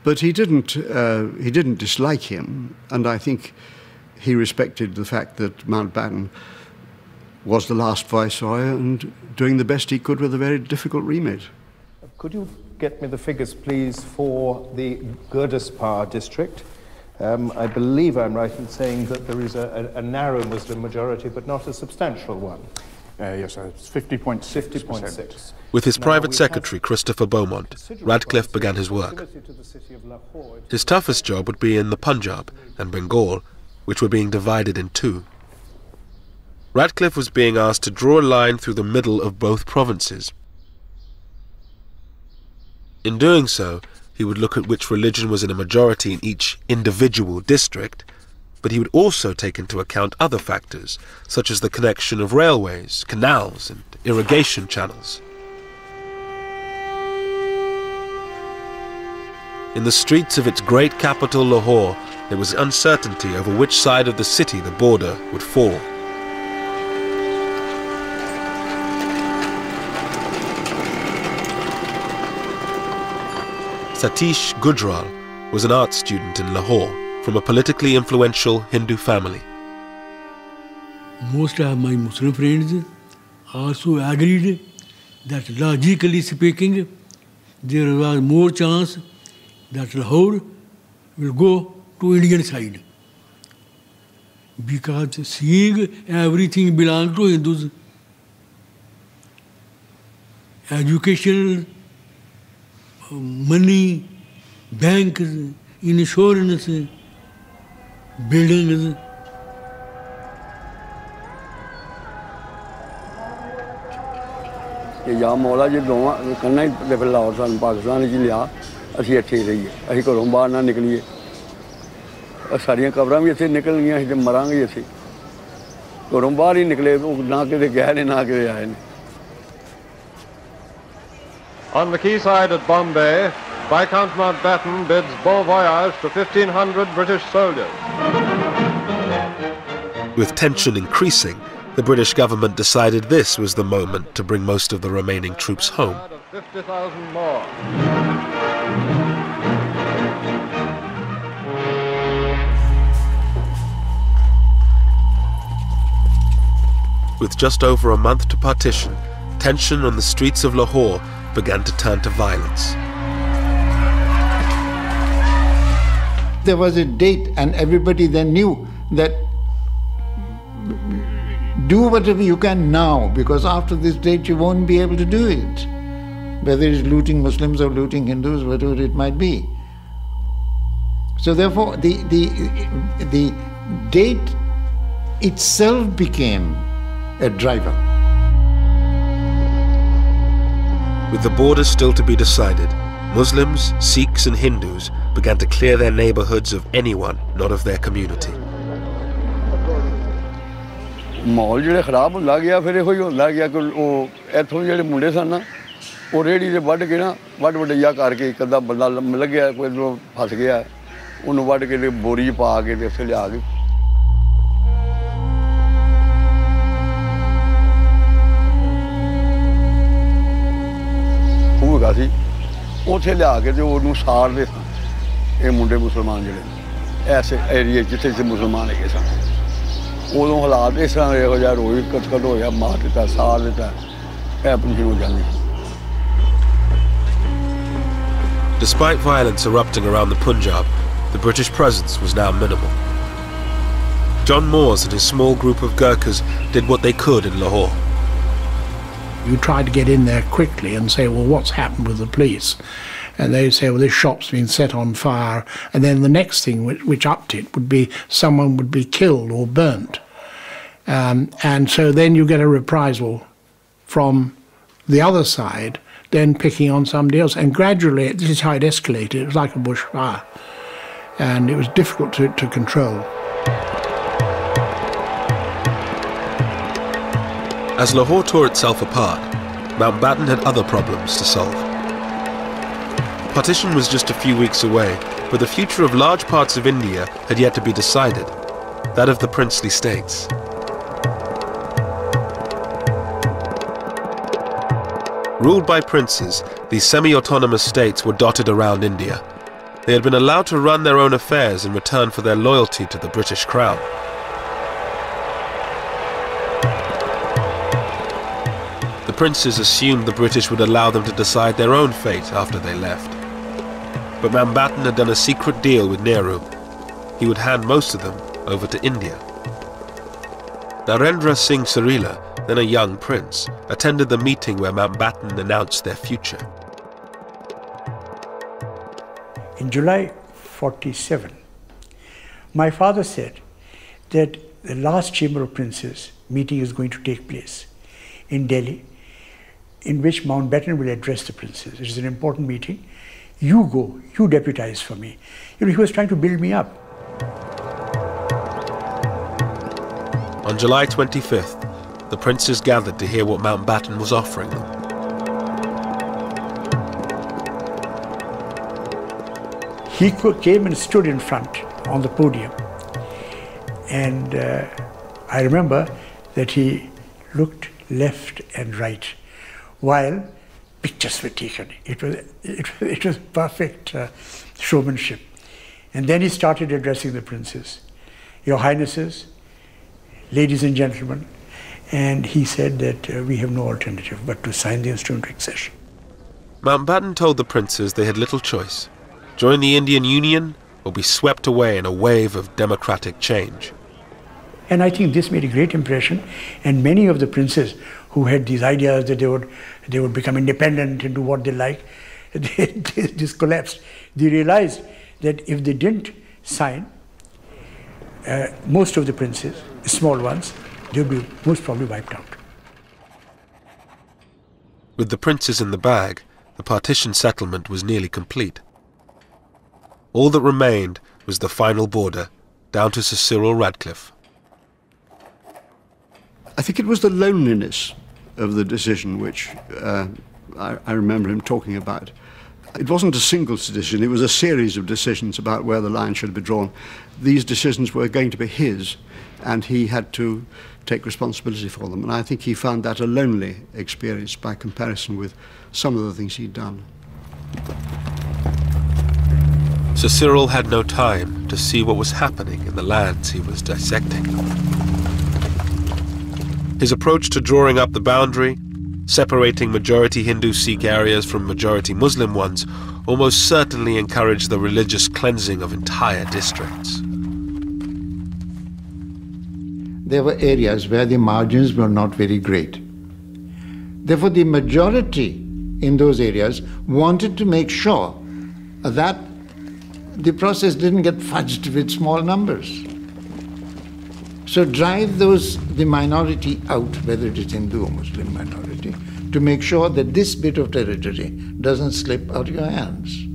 But he didn't dislike him, and I think he respected the fact that Mountbatten was the last Viceroy and doing the best he could with a very difficult remit. Could you get me the figures, please, for the Gurdaspur district? I believe I'm right in saying that there is a narrow Muslim majority, but not a substantial one. Yes, it's 50.6%. 50.6. With his private secretary, Christopher Beaumont, Radcliffe began his work. His toughest job would be in the Punjab and Bengal, which were being divided in two. Radcliffe was being asked to draw a line through the middle of both provinces. In doing so, he would look at which religion was in a majority in each individual district, but he would also take into account other factors, such as the connection of railways, canals, and irrigation channels. In the streets of its great capital, Lahore, there was uncertainty over which side of the city the border would fall. Satish Gujral was an art student in Lahore from a politically influential Hindu family. Most of my Muslim friends also agreed that logically speaking, there was more chance that Lahore will go to Indian side. Because seeing everything belongs to Hindus, education, money, banks, insurance, buildings. या मौला जी दोवां कन्ना ही ते फिर लाहौर सानूं पाकिस्तान च लिया असीं इत्थे ही रहिए असीं घरों बाहर ना निकलीए सारियां कबरां भी इत्थे निकलणियां असीं ते मरांगे इत्थे घरों बाहर ही निकले ना किते गए ने ना किते आए ने. On the quayside at Bombay, Viscount Mountbatten bids bon voyage to 1,500 British soldiers. With tension increasing, the British government decided this was the moment to bring most of the remaining troops home. 50,000 more. With just over a month to partition, tension on the streets of Lahore began to turn to violence. There was a date and everybody then knew that do whatever you can now, because after this date you won't be able to do it. Whether it's looting Muslims or looting Hindus, whatever it might be. So therefore the date itself became a driver. With the borders still to be decided, Muslims, Sikhs and Hindus began to clear their neighborhoods of anyone not of their community. माहौल जो खराब होंदा गया फिर इहो ही होंदा गया कि इत्थों जेह्ड़े मुंडे सन ना वो रेहड़ी ते वड्ढ के ना वड्ढ वड्ढिया करके एक अद्धा बंदा लग्गेआ कोई फस गया उन्होंने वड्ढ के बोरी पा के ते उत्थे लिया के खूह हैगा सी उत्थे लिया के ते उन्होंने साड़दे सन ये मुंडे मुसलमान जेह्ड़े ऐसे एरिए जित्थे जित्थे मुसलमान हैगे सन उदों हालात इस तरह इहो जिहा रोई कटकट होया मार दित्ता साड़ दित्ता एह पंछी हो जांदी. Despite violence erupting around the Punjab, the British presence was now minimal. John Moores and his small group of Gurkhas did what they could in Lahore. You tried to get in there quickly and say, well, what's happened with the police? And they'd say, well, this shop's been set on fire. And then the next thing which upped it would be someone would be killed or burnt. And so then you get a reprisal from the other side, then picking on somebody else. And gradually, this is how it escalated. It was like a bushfire. And it was difficult to control. As Lahore tore itself apart, Mountbatten had other problems to solve. Partition was just a few weeks away, but the future of large parts of India had yet to be decided, that of the princely states. Ruled by princes, these semi-autonomous states were dotted around India. They had been allowed to run their own affairs in return for their loyalty to the British Crown. The princes assumed the British would allow them to decide their own fate after they left. But Mountbatten had done a secret deal with Nehru. He would hand most of them over to India. Narendra Singh Sarila, then a young prince, attended the meeting where Mountbatten announced their future. In July 47, my father said that the last Chamber of Princes meeting is going to take place in Delhi, in which Mountbatten will address the princes. It is an important meeting. You go, you deputize for me. You know, he was trying to build me up. On July 25th, the princes gathered to hear what Mountbatten was offering them. He came and stood in front on the podium. And I remember that he looked left and right while pictures were taken. It was perfect showmanship. And then he started addressing the princes. Your Highnesses, ladies and gentlemen, and he said that we have no alternative but to sign the instrument of accession. Mountbatten told the princes they had little choice: join the Indian Union or be swept away in a wave of democratic change. And I think this made a great impression, and many of the princes who had these ideas that they would become independent and do what they like, this collapsed. They realized that if they didn't sign, most of the princes, the small ones, they would be most probably wiped out. With the princes in the bag, the partition settlement was nearly complete. All that remained was the final border, down to Sir Cyril Radcliffe. I think it was the loneliness of the decision which I remember him talking about. It wasn't a single decision, it was a series of decisions about where the line should be drawn. These decisions were going to be his, and he had to take responsibility for them. And I think he found that a lonely experience by comparison with some of the things he'd done. Sir Cyril had no time to see what was happening in the lands he was dissecting. His approach to drawing up the boundary, separating majority Hindu-Sikh areas from majority Muslim ones, almost certainly encouraged the religious cleansing of entire districts. There were areas where the margins were not very great. Therefore, the majority in those areas wanted to make sure that the process didn't get fudged with small numbers. So drive the minority out, whether it is Hindu or Muslim minority, to make sure that this bit of territory doesn't slip out of your hands.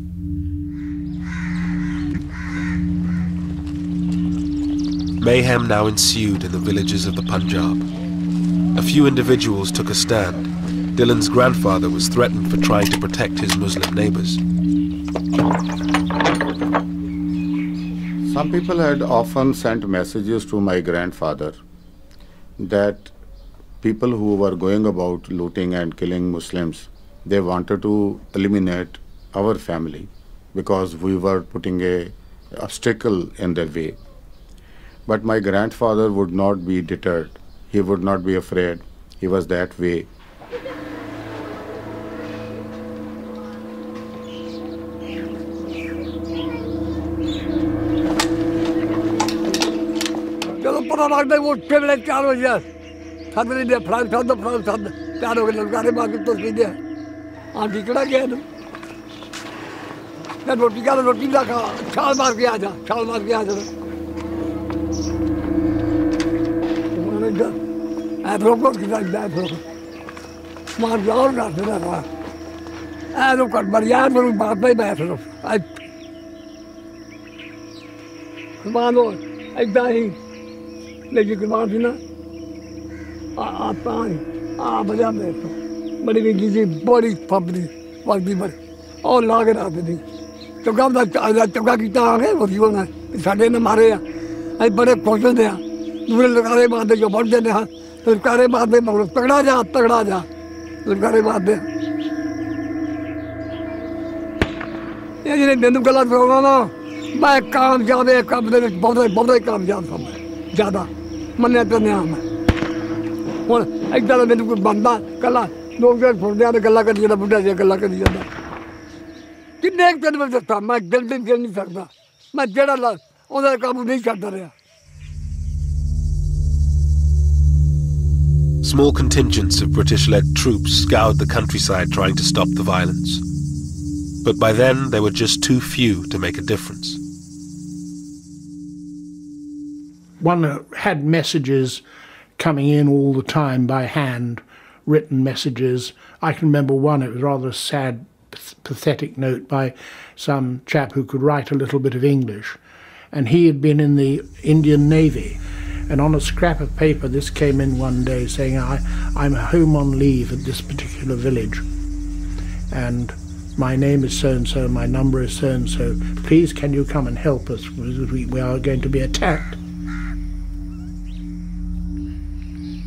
Mayhem now ensued in the villages of the Punjab. A few individuals took a stand. Dylan's grandfather was threatened for trying to protect his Muslim neighbors. Some people had often sent messages to my grandfather that people who were going about looting and killing Muslims, they wanted to eliminate our family because we were putting an obstacle in their way. But my grandfather would not be deterred. He would not be afraid. He was that way. Small contingents of British-led troops scoured the countryside trying to stop the violence. But by then, they were just too few to make a difference. One had messages coming in all the time by hand, written messages. I can remember one, it was rather a sad, pathetic note by some chap who could write a little bit of English. And he had been in the Indian Navy. And on a scrap of paper, this came in one day saying, I'm home on leave at this particular village. And my name is so-and-so, my number is so-and-so, please can you come and help us, we are going to be attacked.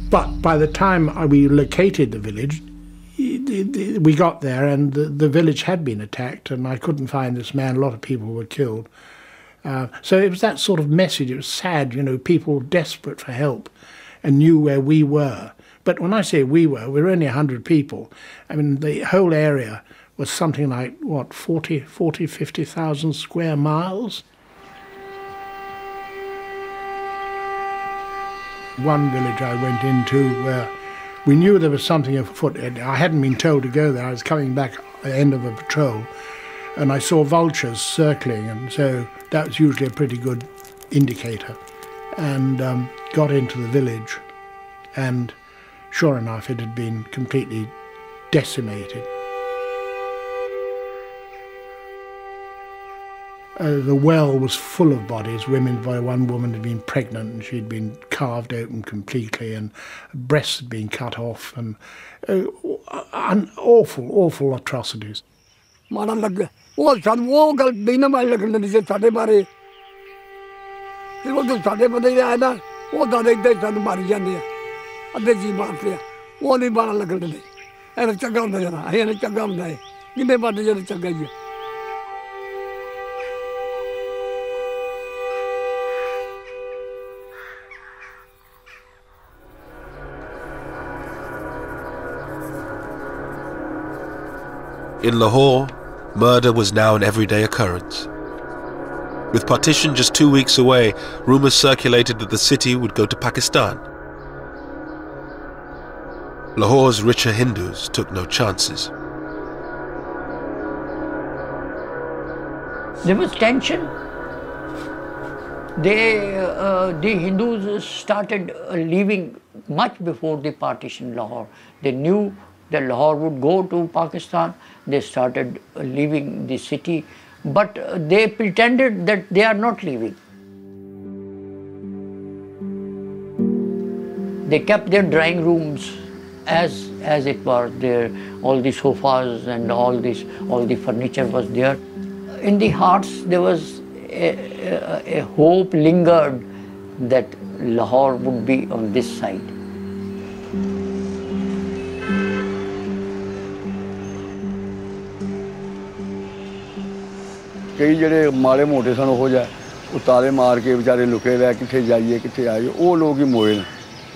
But by the time we located the village, we got there and the village had been attacked and I couldn't find this man, a lot of people were killed. So it was that sort of message, it was sad, you know, people desperate for help and knew where we were. But when I say we were only 100 people. I mean, the whole area was something like, what, 50,000 square miles? One village I went into where we knew there was something afoot. I hadn't been told to go there. I was coming back at the end of a patrol and I saw vultures circling, and so that was usually a pretty good indicator. And got into the village and sure enough it had been completely decimated. The well was full of bodies. One woman had been pregnant and she'd been carved open completely and breasts had been cut off, and awful atrocities. In Lahore, murder was now an everyday occurrence. With partition just 2 weeks away, rumours circulated that the city would go to Pakistan. Lahore's richer Hindus took no chances. There was tension. The Hindus started leaving much before the partition Lahore. They knew that Lahore would go to Pakistan. They started leaving the city, but they pretended that they are not leaving. They kept their drawing rooms as it was there. All the sofas and all the furniture was there. In the hearts there was a hope lingered that Lahore would be on this side. कई ਜਿਹੜੇ ਮਾੜੇ ਮੋਟੇ ਸਨ ਉਹ ਜਾ ਉਹ ਤਾਲੇ ਮਾਰ ਕੇ ਵਿਚਾਰੇ ਲੁਕੇ ਰਹਿ ਕਿੱਥੇ ਜਾਈਏ ਕਿੱਥੇ ਆਈਏ ਉਹ ਲੋਕ ਹੀ ਮੋਏ ਨੇ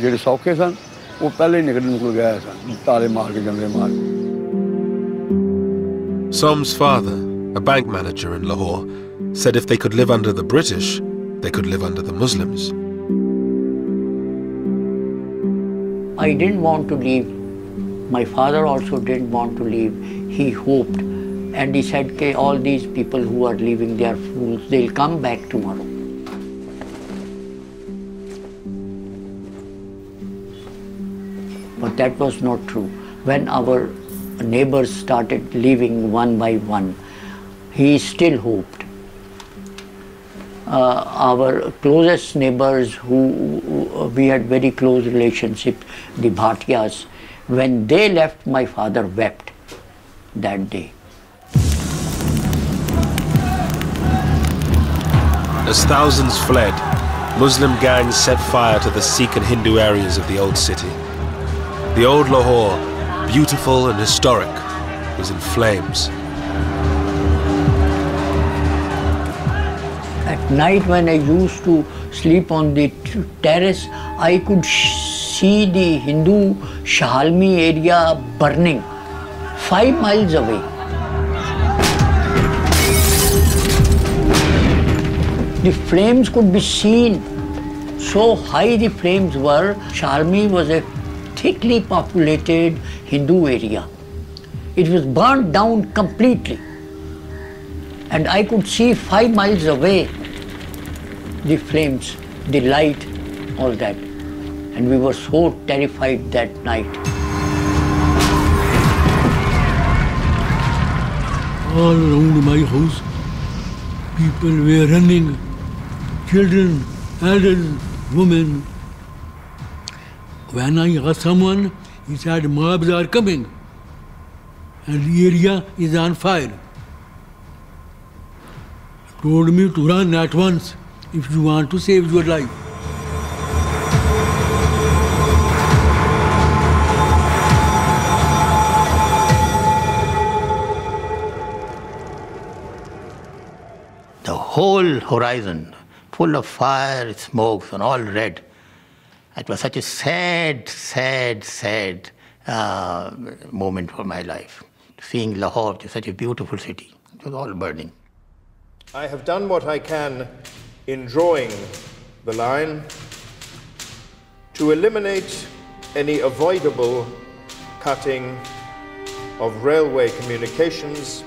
ਜਿਹੜੇ ਸੌਖੇ ਸਨ ਉਹ ਪਹਿਲੇ ਹੀ ਨਿਕਲ ਗਏ ਸਨ ਤਾਲੇ ਮਾਰ ਕੇ ਜੰਗਲੇ ਮਾਰ ਕੇ Som's father, a bank manager in Lahore, said if they could live under the British, they could live under the Muslims. I didn't want to leave. My father also didn't want to leave. He hoped. And he said, okay, all these people who are leaving, they are fools. They'll come back tomorrow. But that was not true. When our neighbors started leaving one by one, he still hoped. Our closest neighbors who we had very close relationship, the Bhatiyas, when they left, my father wept that day. As thousands fled, Muslim gangs set fire to the Sikh and Hindu areas of the old city. The old Lahore, beautiful and historic, was in flames. At night when I used to sleep on the terrace, I could see the Hindu Shahalmi area burning 5 miles away. The flames could be seen. So high the flames were. Shahalmi was a thickly populated Hindu area. It was burnt down completely. And I could see 5 miles away the flames, the light, all that. And we were so terrified that night. All around my house, people were running. Children, elders, women. When I asked someone, he said, mobs are coming. and the area is on fire. Told me to run at once if you want to save your life. The whole horizon full of fire, smokes, and all red. It was such a sad, sad, sad moment for my life. Seeing Lahore, such a beautiful city, it was all burning. I have done what I can in drawing the line to eliminate any avoidable cutting of railway communications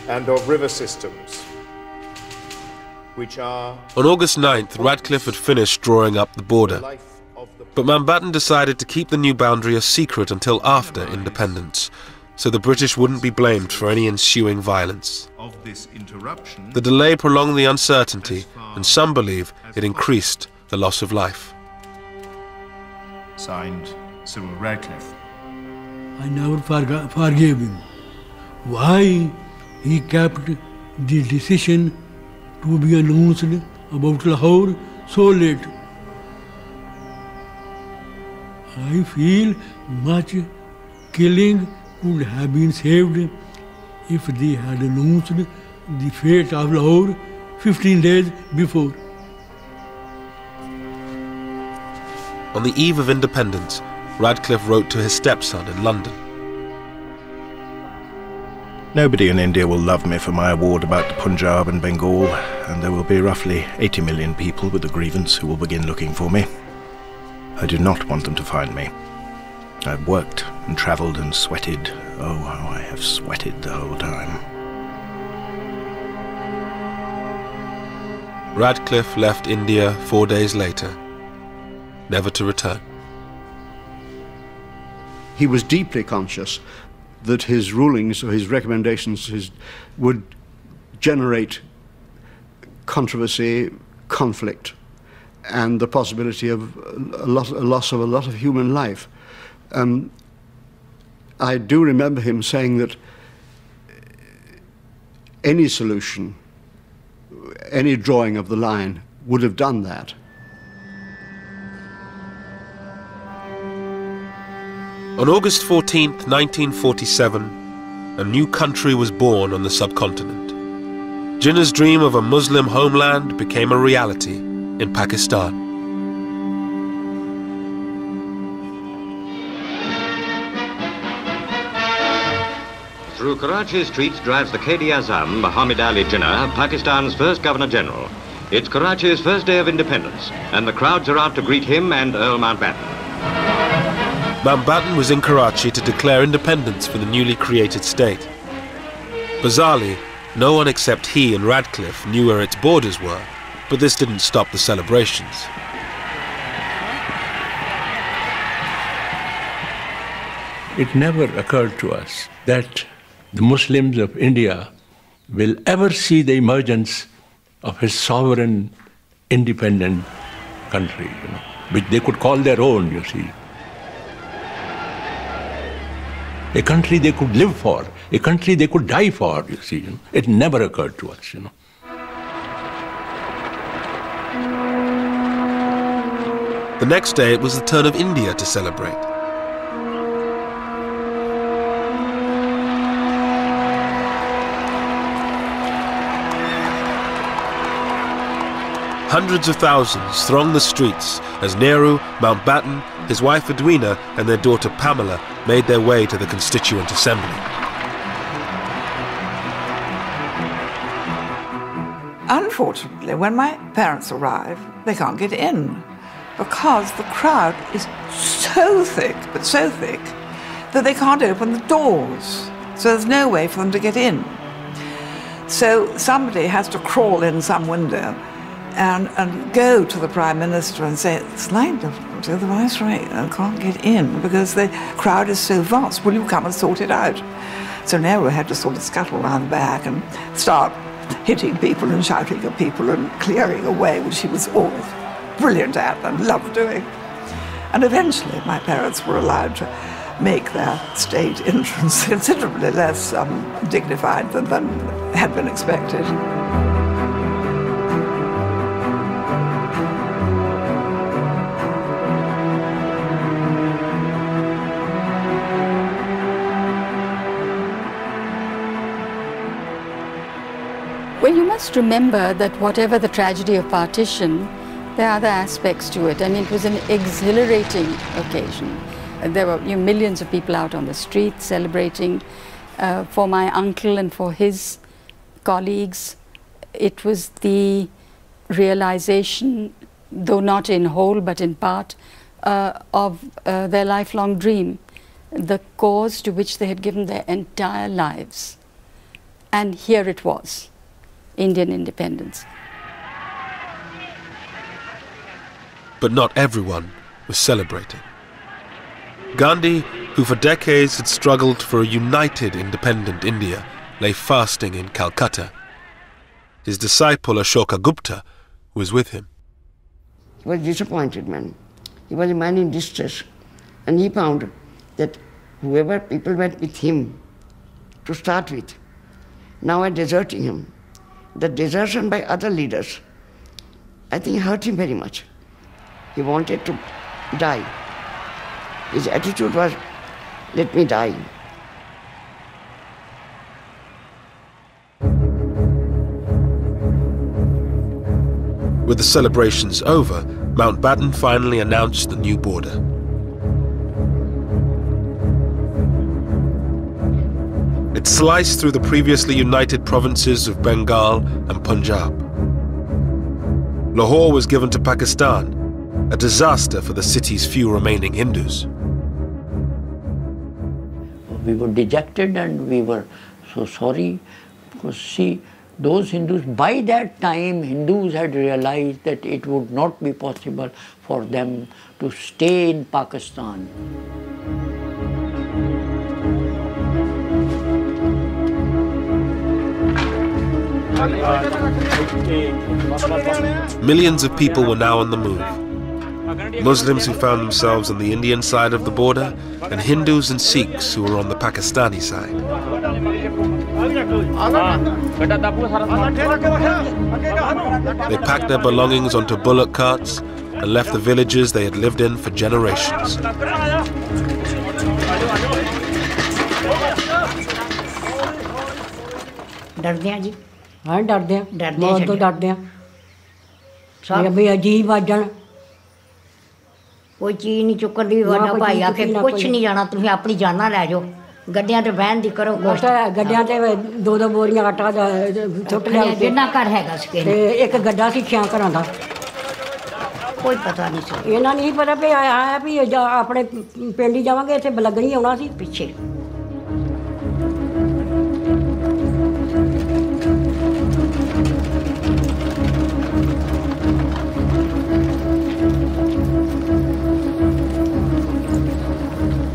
and of river systems, which are... On August 9th, Radcliffe had finished drawing up the border, but Mountbatten decided to keep the new boundary a secret until after independence, so the British wouldn't be blamed for any ensuing violence. The delay prolonged the uncertainty, and some believe it increased the loss of life. Signed, Cyril Radcliffe. I never forgave him. Why he kept the decision to be announced about Lahore so late? I feel much killing could have been saved if they had announced the fate of Lahore 15 days before. On the eve of independence, Radcliffe wrote to his stepson in London. Nobody in India will love me for my award about the Punjab and Bengal, and there will be roughly 80 million people with a grievance who will begin looking for me. I do not want them to find me. I've worked and travelled and sweated. Oh, how I have sweated the whole time. Radcliffe left India 4 days later, never to return. He was deeply conscious that his rulings or his recommendations would generate controversy, conflict, and the possibility of a loss of a lot of human life. I do remember him saying that any solution, any drawing of the line would have done that. On August 14th, 1947, a new country was born on the subcontinent. Jinnah's dream of a Muslim homeland became a reality in Pakistan. Through Karachi's streets drives the Quaid-e-Azam, Muhammad Ali Jinnah, Pakistan's first Governor-General. It's Karachi's first day of independence, and the crowds are out to greet him and Earl Mountbatten. Mountbatten was in Karachi to declare independence for the newly created state. Bizarrely, no one except he and Radcliffe knew where its borders were, but this didn't stop the celebrations. It never occurred to us that the Muslims of India will ever see the emergence of a sovereign, independent country, which they could call their own, you see. A country they could live for, a country they could die for, you see. It never occurred to us, The next day, it was the turn of India to celebrate. Hundreds of thousands thronged the streets as Nehru, Mountbatten, his wife Edwina and their daughter Pamela made their way to the Constituent Assembly. Unfortunately, when my parents arrive, they can't get in because the crowd is so thick, but so thick, that they can't open the doors. So there's no way for them to get in. So somebody has to crawl in some window and go to the Prime Minister and say, it's like to the Viceroy, I can't get in because the crowd is so vast. Will you come and sort it out? So Nehru had to sort of scuttle around the back and start hitting people and shouting at people and clearing away, which he was always brilliant at and loved doing. And eventually my parents were allowed to make their state entrance considerably less dignified than had been expected. Well, you must remember that whatever the tragedy of partition, there are other aspects to it. I mean, it was an exhilarating occasion. There were millions of people out on the streets celebrating. For my uncle and for his colleagues, it was the realization, though not in whole but in part, of their lifelong dream, the cause to which they had given their entire lives. And here it was. Indian independence. But not everyone was celebrating. Gandhi, who for decades had struggled for a united independent India, lay fasting in Calcutta. His disciple Ashoka Gupta was with him. He was a disappointed man. He was a man in distress. And he found that whoever people went with him to start with, now are deserting him. The desertion by other leaders, I think, hurt him very much. He wanted to die. His attitude was, let me die. With the celebrations over, Mountbatten finally announced the new border. It sliced through the previously united provinces of Bengal and Punjab. Lahore was given to Pakistan, a disaster for the city's few remaining Hindus. We were dejected and we were so sorry because, see, those Hindus, by that time, Hindus had realized that it would not be possible for them to stay in Pakistan. Millions of people were now on the move. Muslims who found themselves on the Indian side of the border, and Hindus and Sikhs who were on the Pakistani side. They packed their belongings onto bullock carts and left the villages they had lived in for generations. डरते हैं जी हाँ डरते हैं बहुत तो डरते हैं ये भी अजीब आजन कोई चीज नहीं चुकन दी वाला भाई आके कुछ नहीं जाना तुम अपनी जाना ले जाओ गड्डियां ते बहन दी करो गड्डियां ते दो दो बोरियां आटा सुट लिया जिन्ना घर हैगा सके ते एक गड्ढा सी 6 घरां दा कोई पता नहीं सी इन्हां नहीं पता भी आया भी अपने पिंड ही जावांगे इत्थे लगणी आउणा सी पिछे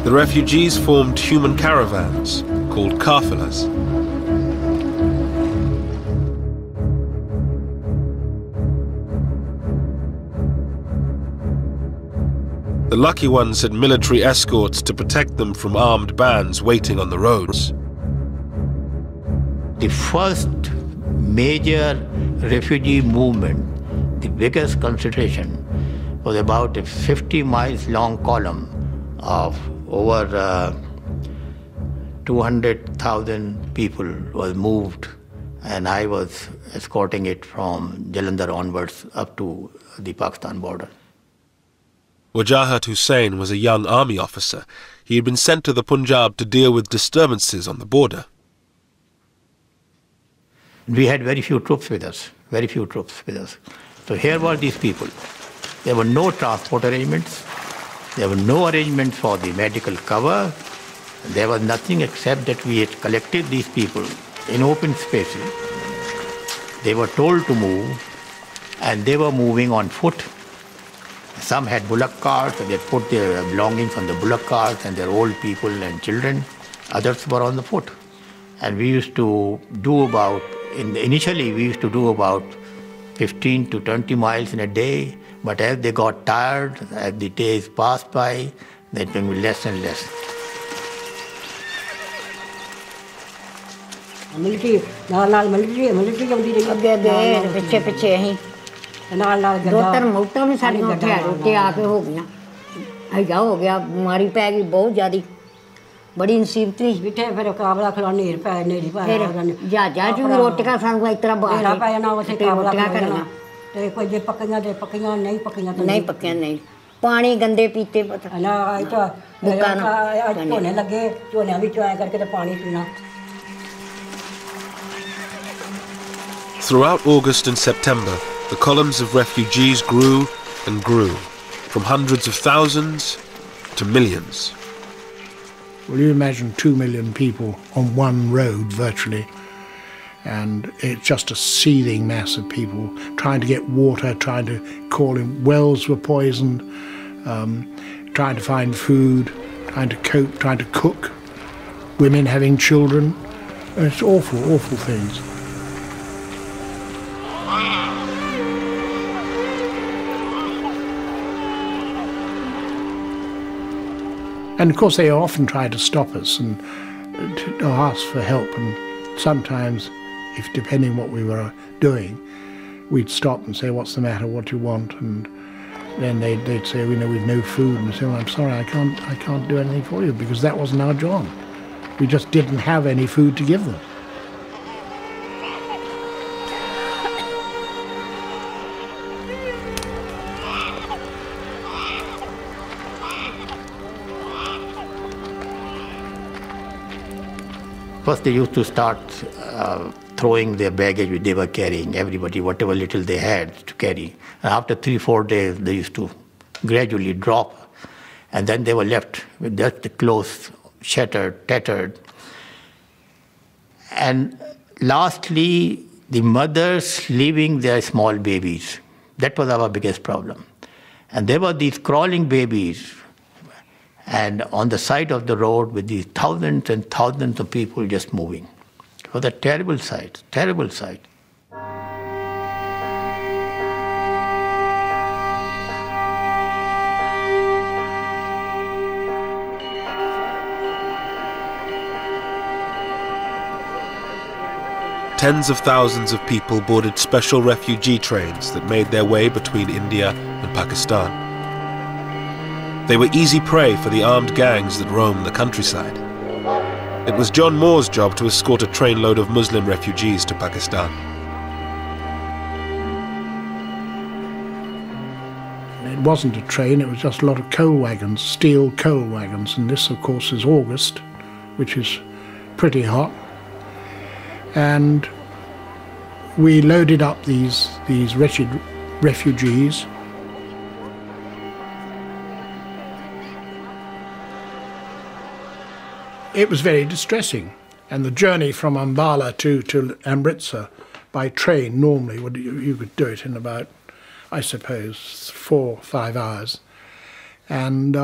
The refugees formed human caravans called kafilas. The lucky ones had military escorts to protect them from armed bands waiting on the roads. The first major refugee movement, the biggest concentration, was about a 50 miles long column of over 200,000 people was moved, and I was escorting it from Jalandhar onwards up to the Pakistan border. Wajahat Hussain was a young army officer. He had been sent to the Punjab to deal with disturbances on the border. We had very few troops with us, very few troops with us. So here were these people. There were no transport arrangements. There were no arrangements for the medical cover. There was nothing except that we had collected these people in open spaces. They were told to move, and they were moving on foot. Some had bullock carts, and they had put their belongings on the bullock carts, and their old people and children. Others were on the foot. And we used to do about, initially we used to do about 15 to 20 miles in a day. But as they got tired, as the days passed by, they became less and less. Military ਨਾਲ military ਆਉਂਦੀ ਰਹੀ ਅੱਗੇ ਪਿੱਛੇ ਅਸੀਂ ਨਾਲ 2-3 ਮੌਤਾਂ ਵੀ ਸਾਡੀਆਂ ਉੱਥੇ ਆ ਕੇ ਹੋ ਗਈਆਂ ਹੈਗਾ ਹੋ ਗਿਆ ਬਿਮਾਰੀ ਪੈ ਗਈ ਬਹੁਤ ਜ਼ਿਆਦੀ ਬੜੀ ਮੁਸੀਬਤ ਸੀ ਬਿਠੇ ਫਿਰ ਕਾਬਲਾ ਖਲਾ ਨੇਰ ਪੈ ਨੇਰੀ ਪੈ ਜਹਾਜ਼ਾਂ 'ਚ ਵੀ ਰੋਟੀਆਂ ਸਾਨੂੰ ਇਸ ਤਰ੍ਹਾਂ ਨੇਰਾ ਪੈ ਜਾਣਾ ਉੱਥੇ ਕਾਬਲਾ ਕਰਨਾ ਤੇ ਕੋਈ ਜੇ ਪੱਕੀਆਂ ਤੇ ਪੱਕੀਆਂ ਨਹੀਂ ਪੱਕੀਆਂ ਨਹੀਂ ਪੱਕੀਆਂ ਨਹੀਂ ਪਾਣੀ ਗੰਦੇ ਪੀਤੇ ਪਤਾ ਨਾ ਝੋਨੇ ਲੱਗੇ ਝੋਨਿਆਂ ਵਿੱਚੋਂ ਆਇਆ ਕਰਕੇ ਤੇ ਪਾਣੀ ਪੀਣਾ Throughout August and September, the columns of refugees grew and grew, from hundreds of thousands to millions. Well, you imagine 2 million people on one road virtually, and it's just a seething mass of people trying to get water, trying to call in. Wells were poisoned, trying to find food, trying to cope, trying to cook, women having children. It's awful, awful things. And of course they often try to stop us and to ask for help, and sometimes, if depending what we were doing, we'd stop and say, what's the matter, what do you want? And then they'd say, we've no food, and say, well, I'm sorry, I can't do anything for you, because that wasn't our job. We just didn't have any food to give them. First they used to start throwing their baggage which they were carrying, everybody, whatever little they had to carry. And after 3-4 days, they used to gradually drop. And then they were left with just the clothes shattered, tattered. And lastly, the mothers leaving their small babies. That was our biggest problem. And there were these crawling babies, and on the side of the road with these thousands and thousands of people just moving. It was a terrible sight, terrible sight. Tens of thousands of people boarded special refugee trains that made their way between India and Pakistan. They were easy prey for the armed gangs that roamed the countryside. It was John Moore's job to escort a trainload of Muslim refugees to Pakistan. It wasn't a train, it was just a lot of coal wagons, steel coal wagons, and this of course is August, which is pretty hot. And we loaded up these wretched refugees. It was very distressing, and the journey from Ambala to Amritsar by train normally, you could do it in about, I suppose, 4 or 5 hours. And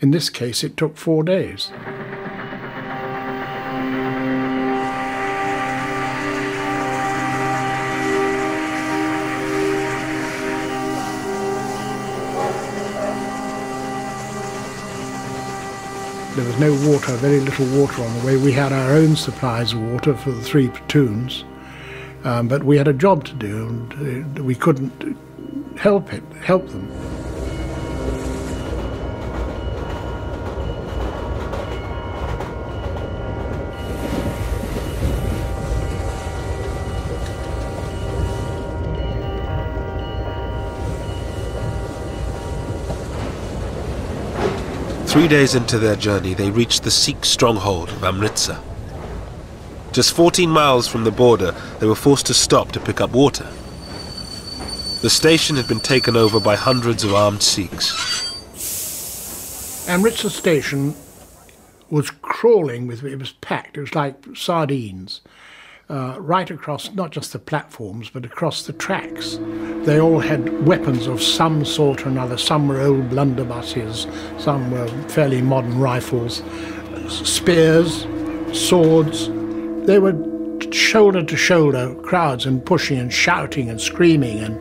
in this case it took 4 days. There was no water, very little water on the way. We had our own supplies of water for the 3 platoons, but we had a job to do, and we couldn't help them. 3 days into their journey, they reached the Sikh stronghold of Amritsar. Just 14 miles from the border, they were forced to stop to pick up water. The station had been taken over by hundreds of armed Sikhs. Amritsar station was crawling with, it was packed, it was like sardines, right across not just the platforms but across the tracks. They all had weapons of some sort or another. Some were old blunderbusses, some were fairly modern rifles, spears, swords. They were shoulder to shoulder crowds and pushing and shouting and screaming, and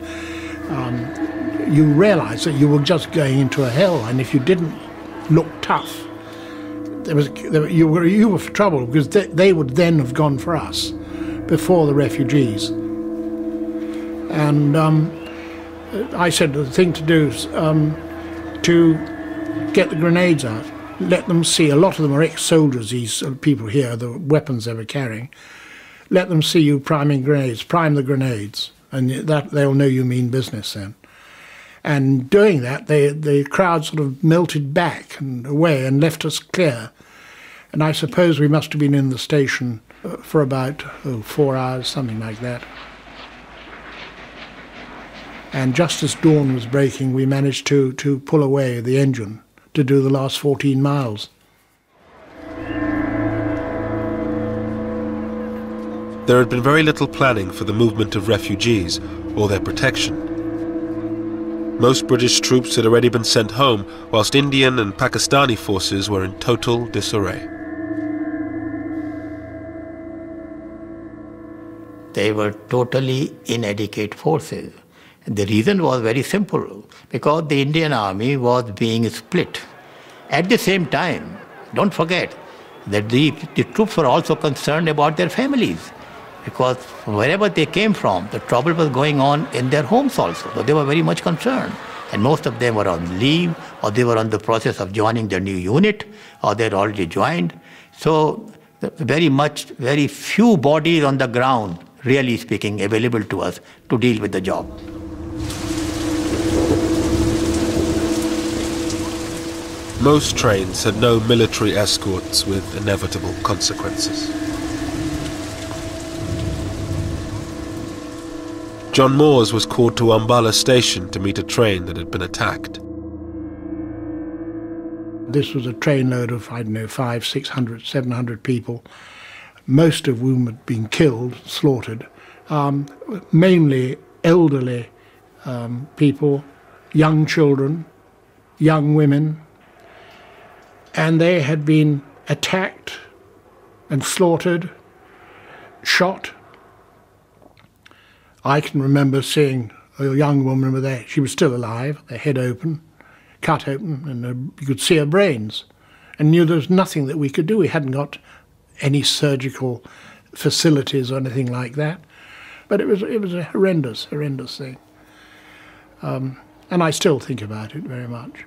you realised that you were just going into a hell, and if you didn't look tough, you were for trouble because they would then have gone for us before the refugees. And I said the thing to do is to get the grenades out, let them see. A lot of them are ex-soldiers, these people here, the weapons they were carrying. Let them see you priming grenades, prime the grenades, and that they'll know you mean business then. And doing that, the crowd sort of melted back and away and left us clear. And I suppose we must have been in the station for about 4 hours, something like that. And just as dawn was breaking, we managed to pull away the engine to do the last 14 miles. There had been very little planning for the movement of refugees or their protection. Most British troops had already been sent home, whilst Indian and Pakistani forces were in total disarray. They were totally inadequate forces. The reason was very simple, because the Indian army was being split. At the same time, don't forget that the troops were also concerned about their families, because wherever they came from, the trouble was going on in their homes also. So they were very much concerned. And most of them were on leave, or they were on the process of joining their new unit, or they had already joined. So very few bodies on the ground, really speaking, available to us to deal with the job. Most trains had no military escorts with inevitable consequences. John Moores was called to Ambala station to meet a train that had been attacked. This was a trainload of, 500, 600, 700 people, most of whom had been killed, slaughtered, mainly elderly people, young children, young women, and they had been attacked and slaughtered, shot. I can remember seeing a young woman with she was still alive, her head open, cut open, and you could see her brains, and knew there was nothing that we could do. We hadn't got any surgical facilities or anything like that. But it was a horrendous thing. And I still think about it very much.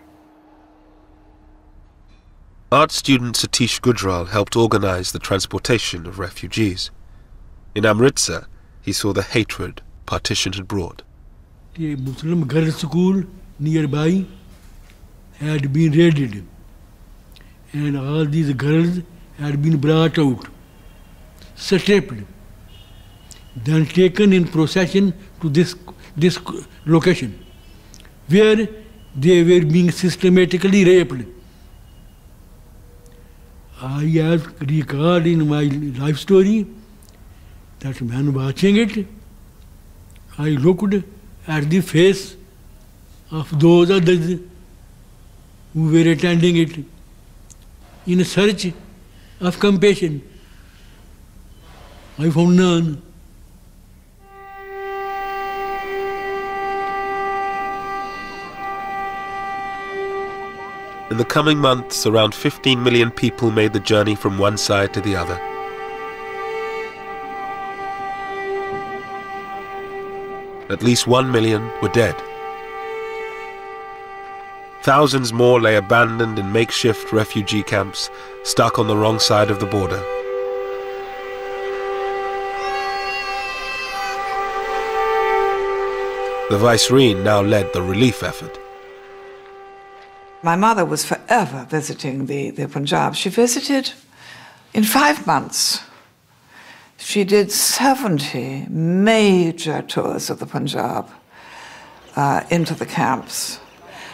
Art student Satish Gujral helped organize the transportation of refugees. In Amritsar, he saw the hatred partition had brought. The Muslim girls' school nearby had been raided, and all these girls had been brought out, stripped, then taken in procession to this location, where they were being systematically raped. I have recalled in my life story that when watching it, I looked at the face of those others who were attending it in search of compassion. I found none. In the coming months, around 15 million people made the journey from one side to the other. At least 1 million were dead. Thousands more lay abandoned in makeshift refugee camps, stuck on the wrong side of the border. The Viceroy now led the relief effort. My mother was forever visiting the Punjab. She visited in 5 months. She did 70 major tours of the Punjab into the camps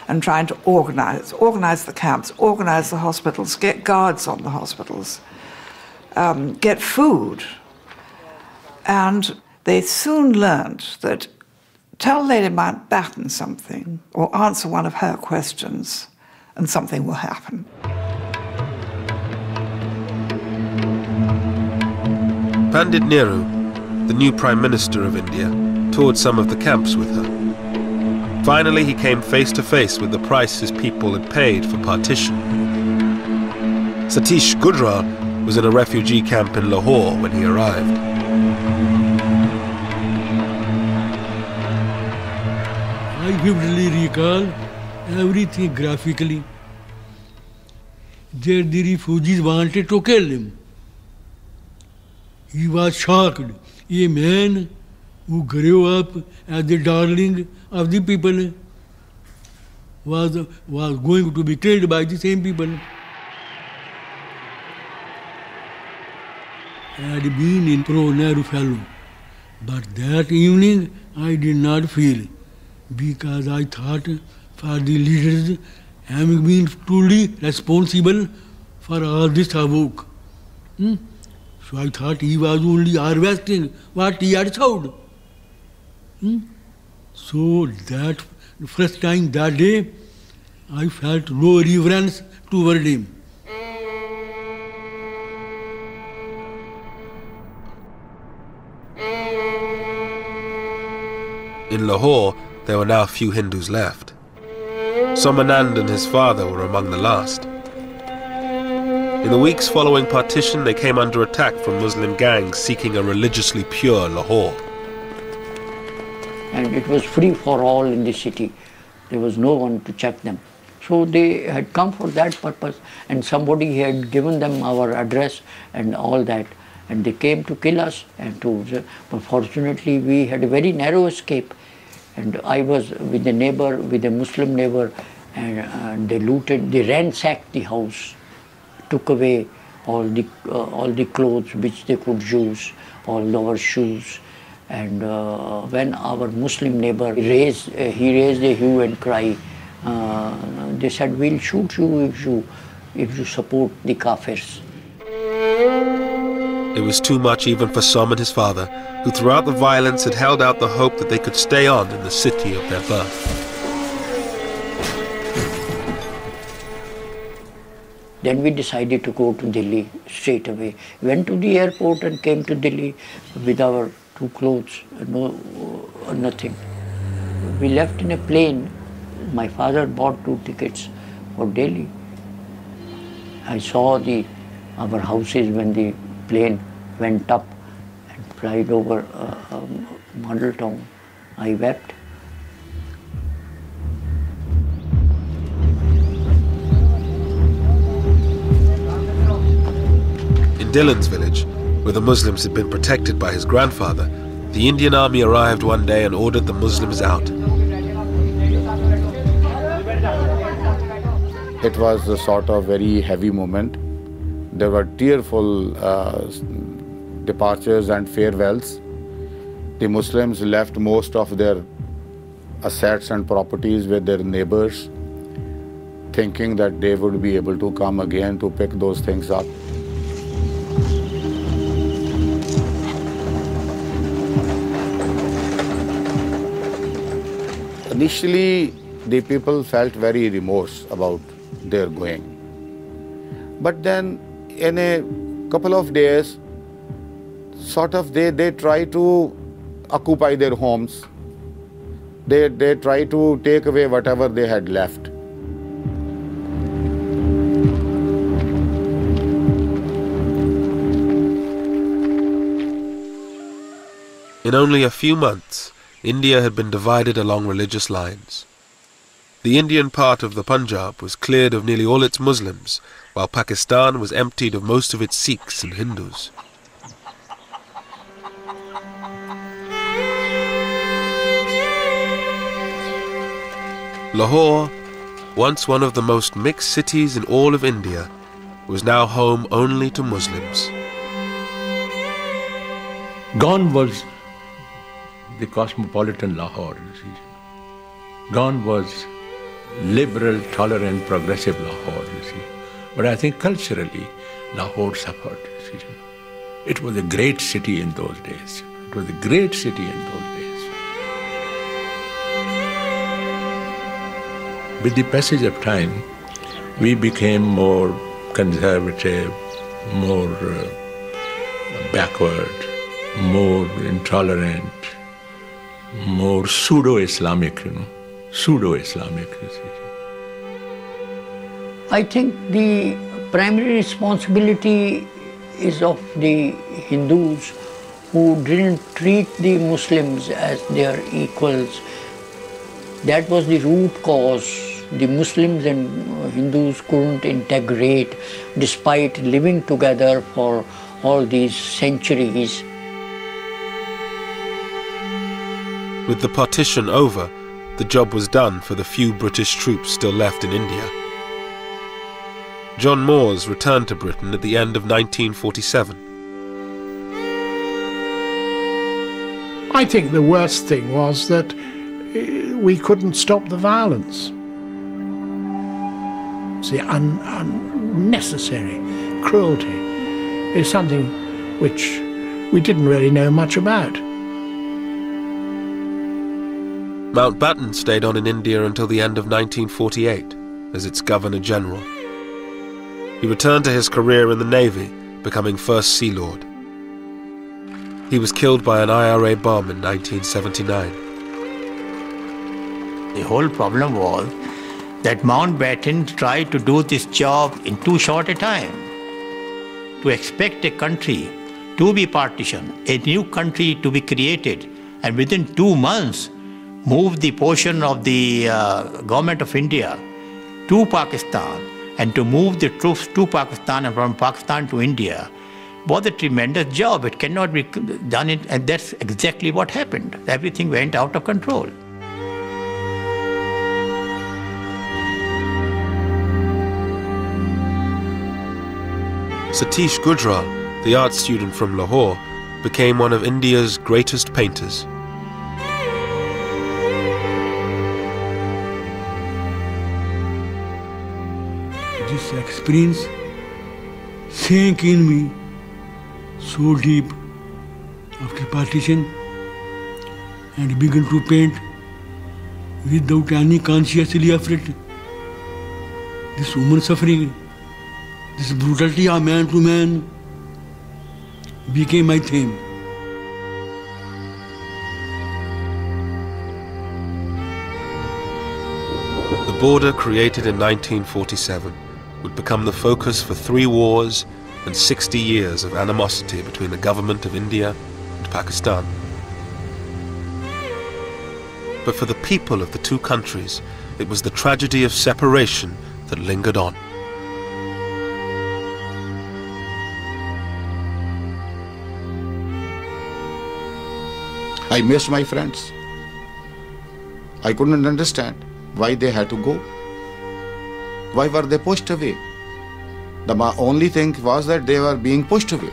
and trying to organize the camps, organize the hospitals, get guards on the hospitals, get food. And they soon learned that tell Lady Mountbatten something or answer one of her questions and something will happen. Pandit Nehru, the new Prime Minister of India, toured some of the camps with her. Finally, he came face to face with the price his people had paid for partition. Satish Gujral was in a refugee camp in Lahore when he arrived. I vividly recall everything graphically. There the refugees wanted to kill him. He was shocked. A man who grew up as the darling of the people was going to be killed by the same people. I had been in pro-Nehru fellow, but that evening I did not feel, because I thought for the leaders having been truly responsible for all this havoc. So I thought he was only harvesting what he had sowed. So that first time that day, I felt no reverence toward him. In Lahore, there were now few Hindus left. Somanand and his father were among the last. In the weeks following partition, they came under attack from Muslim gangs seeking a religiously pure Lahore. And it was free for all in the city. There was no one to check them. So they had come for that purpose, and somebody had given them our address and all that, and they came to kill us. But fortunately, we had a very narrow escape, and I was with a neighbor, with a Muslim neighbor, and they looted, they ransacked the house, took away all the clothes which they could use, all our shoes. And when our Muslim neighbor raised a hue and cry, they said, "We'll shoot you if you support the Kafirs." It was too much even for Som and his father, who throughout the violence had held out the hope that they could stay on in the city of their birth. Then we decided to go to Delhi straight away. Went to the airport and came to Delhi with our 2 clothes, nothing. We left in a plane. My father bought 2 tickets for Delhi. I saw our houses when the plane went up and flied over model town. I wept. In Dillon's village, where the Muslims had been protected by his grandfather, the Indian army arrived one day and ordered the Muslims out. It was a sort of very heavy moment. There were tearful departures and farewells. The Muslims left most of their assets and properties with their neighbors, thinking that they would be able to come again to pick those things up. Initially, the people felt very remorse about their going. But then, in a couple of days, they try to occupy their homes. They try to take away whatever they had left. In only a few months, India had been divided along religious lines. The Indian part of the Punjab was cleared of nearly all its Muslims, while Pakistan was emptied of most of its Sikhs and Hindus. Lahore, once one of the most mixed cities in all of India, was now home only to Muslims. Gone was the cosmopolitan Lahore. Gone was liberal, tolerant, progressive Lahore, you see. But I think culturally, Lahore suffered, you see. It was a great city in those days. It was a great city in those days. With the passage of time, we became more conservative, more backward, more intolerant, more pseudo-Islamic, pseudo-Islamic. I think the primary responsibility is of the Hindus who didn't treat the Muslims as their equals. That was the root cause. The Muslims and Hindus couldn't integrate despite living together for all these centuries. With the partition over, the job was done for the few British troops still left in India. John Moores returned to Britain at the end of 1947. I think the worst thing was that we couldn't stop the violence. The unnecessary cruelty is something which we didn't really know much about. Mountbatten stayed on in India until the end of 1948 as its Governor-General. He returned to his career in the Navy, becoming First Sea Lord. He was killed by an IRA bomb in 1979. The whole problem was that Mountbatten tried to do this job in too short a time. To expect a country to be partitioned, a new country to be created, and within 2 months move the portion of the government of India to Pakistan, and to move the troops to Pakistan and from Pakistan to India was a tremendous job. It cannot be done, and that's exactly what happened. Everything went out of control. Satish Gujral, the art student from Lahore, became one of India's greatest painters. This experience sank in me so deep after partition, and began to paint without any consciously effort. This woman suffering, this brutality of man to man became my theme. The border created in 1947 would become the focus for 3 wars and 60 years of animosity between the government of India and Pakistan. But for the people of the two countries, it was the tragedy of separation that lingered on. I missed my friends. I couldn't understand why they had to go. Why were they pushed away? The only thing was that they were being pushed away.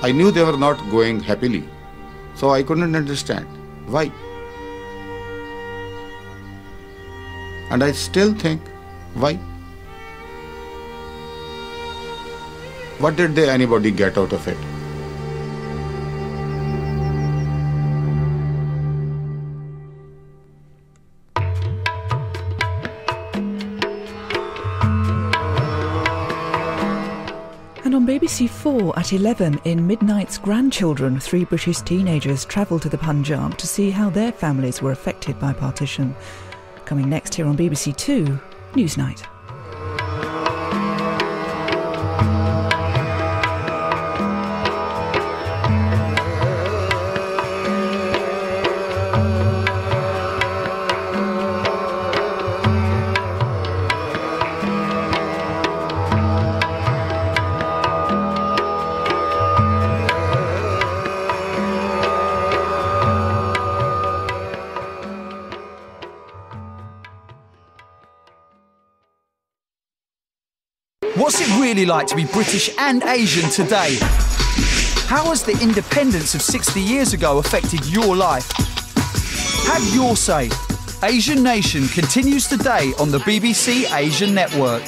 I knew they were not going happily, so I couldn't understand why. And I still think, why? What did anybody get out of it? And on BBC 4 at 11 in Midnight's Grandchildren, 3 British teenagers travelled to the Punjab to see how their families were affected by partition. Coming next here on BBC 2, Newsnight. What's it really like to be British and Asian today? How has the independence of 60 years ago affected your life? Have your say. Asian Nation continues today on the BBC Asian Network.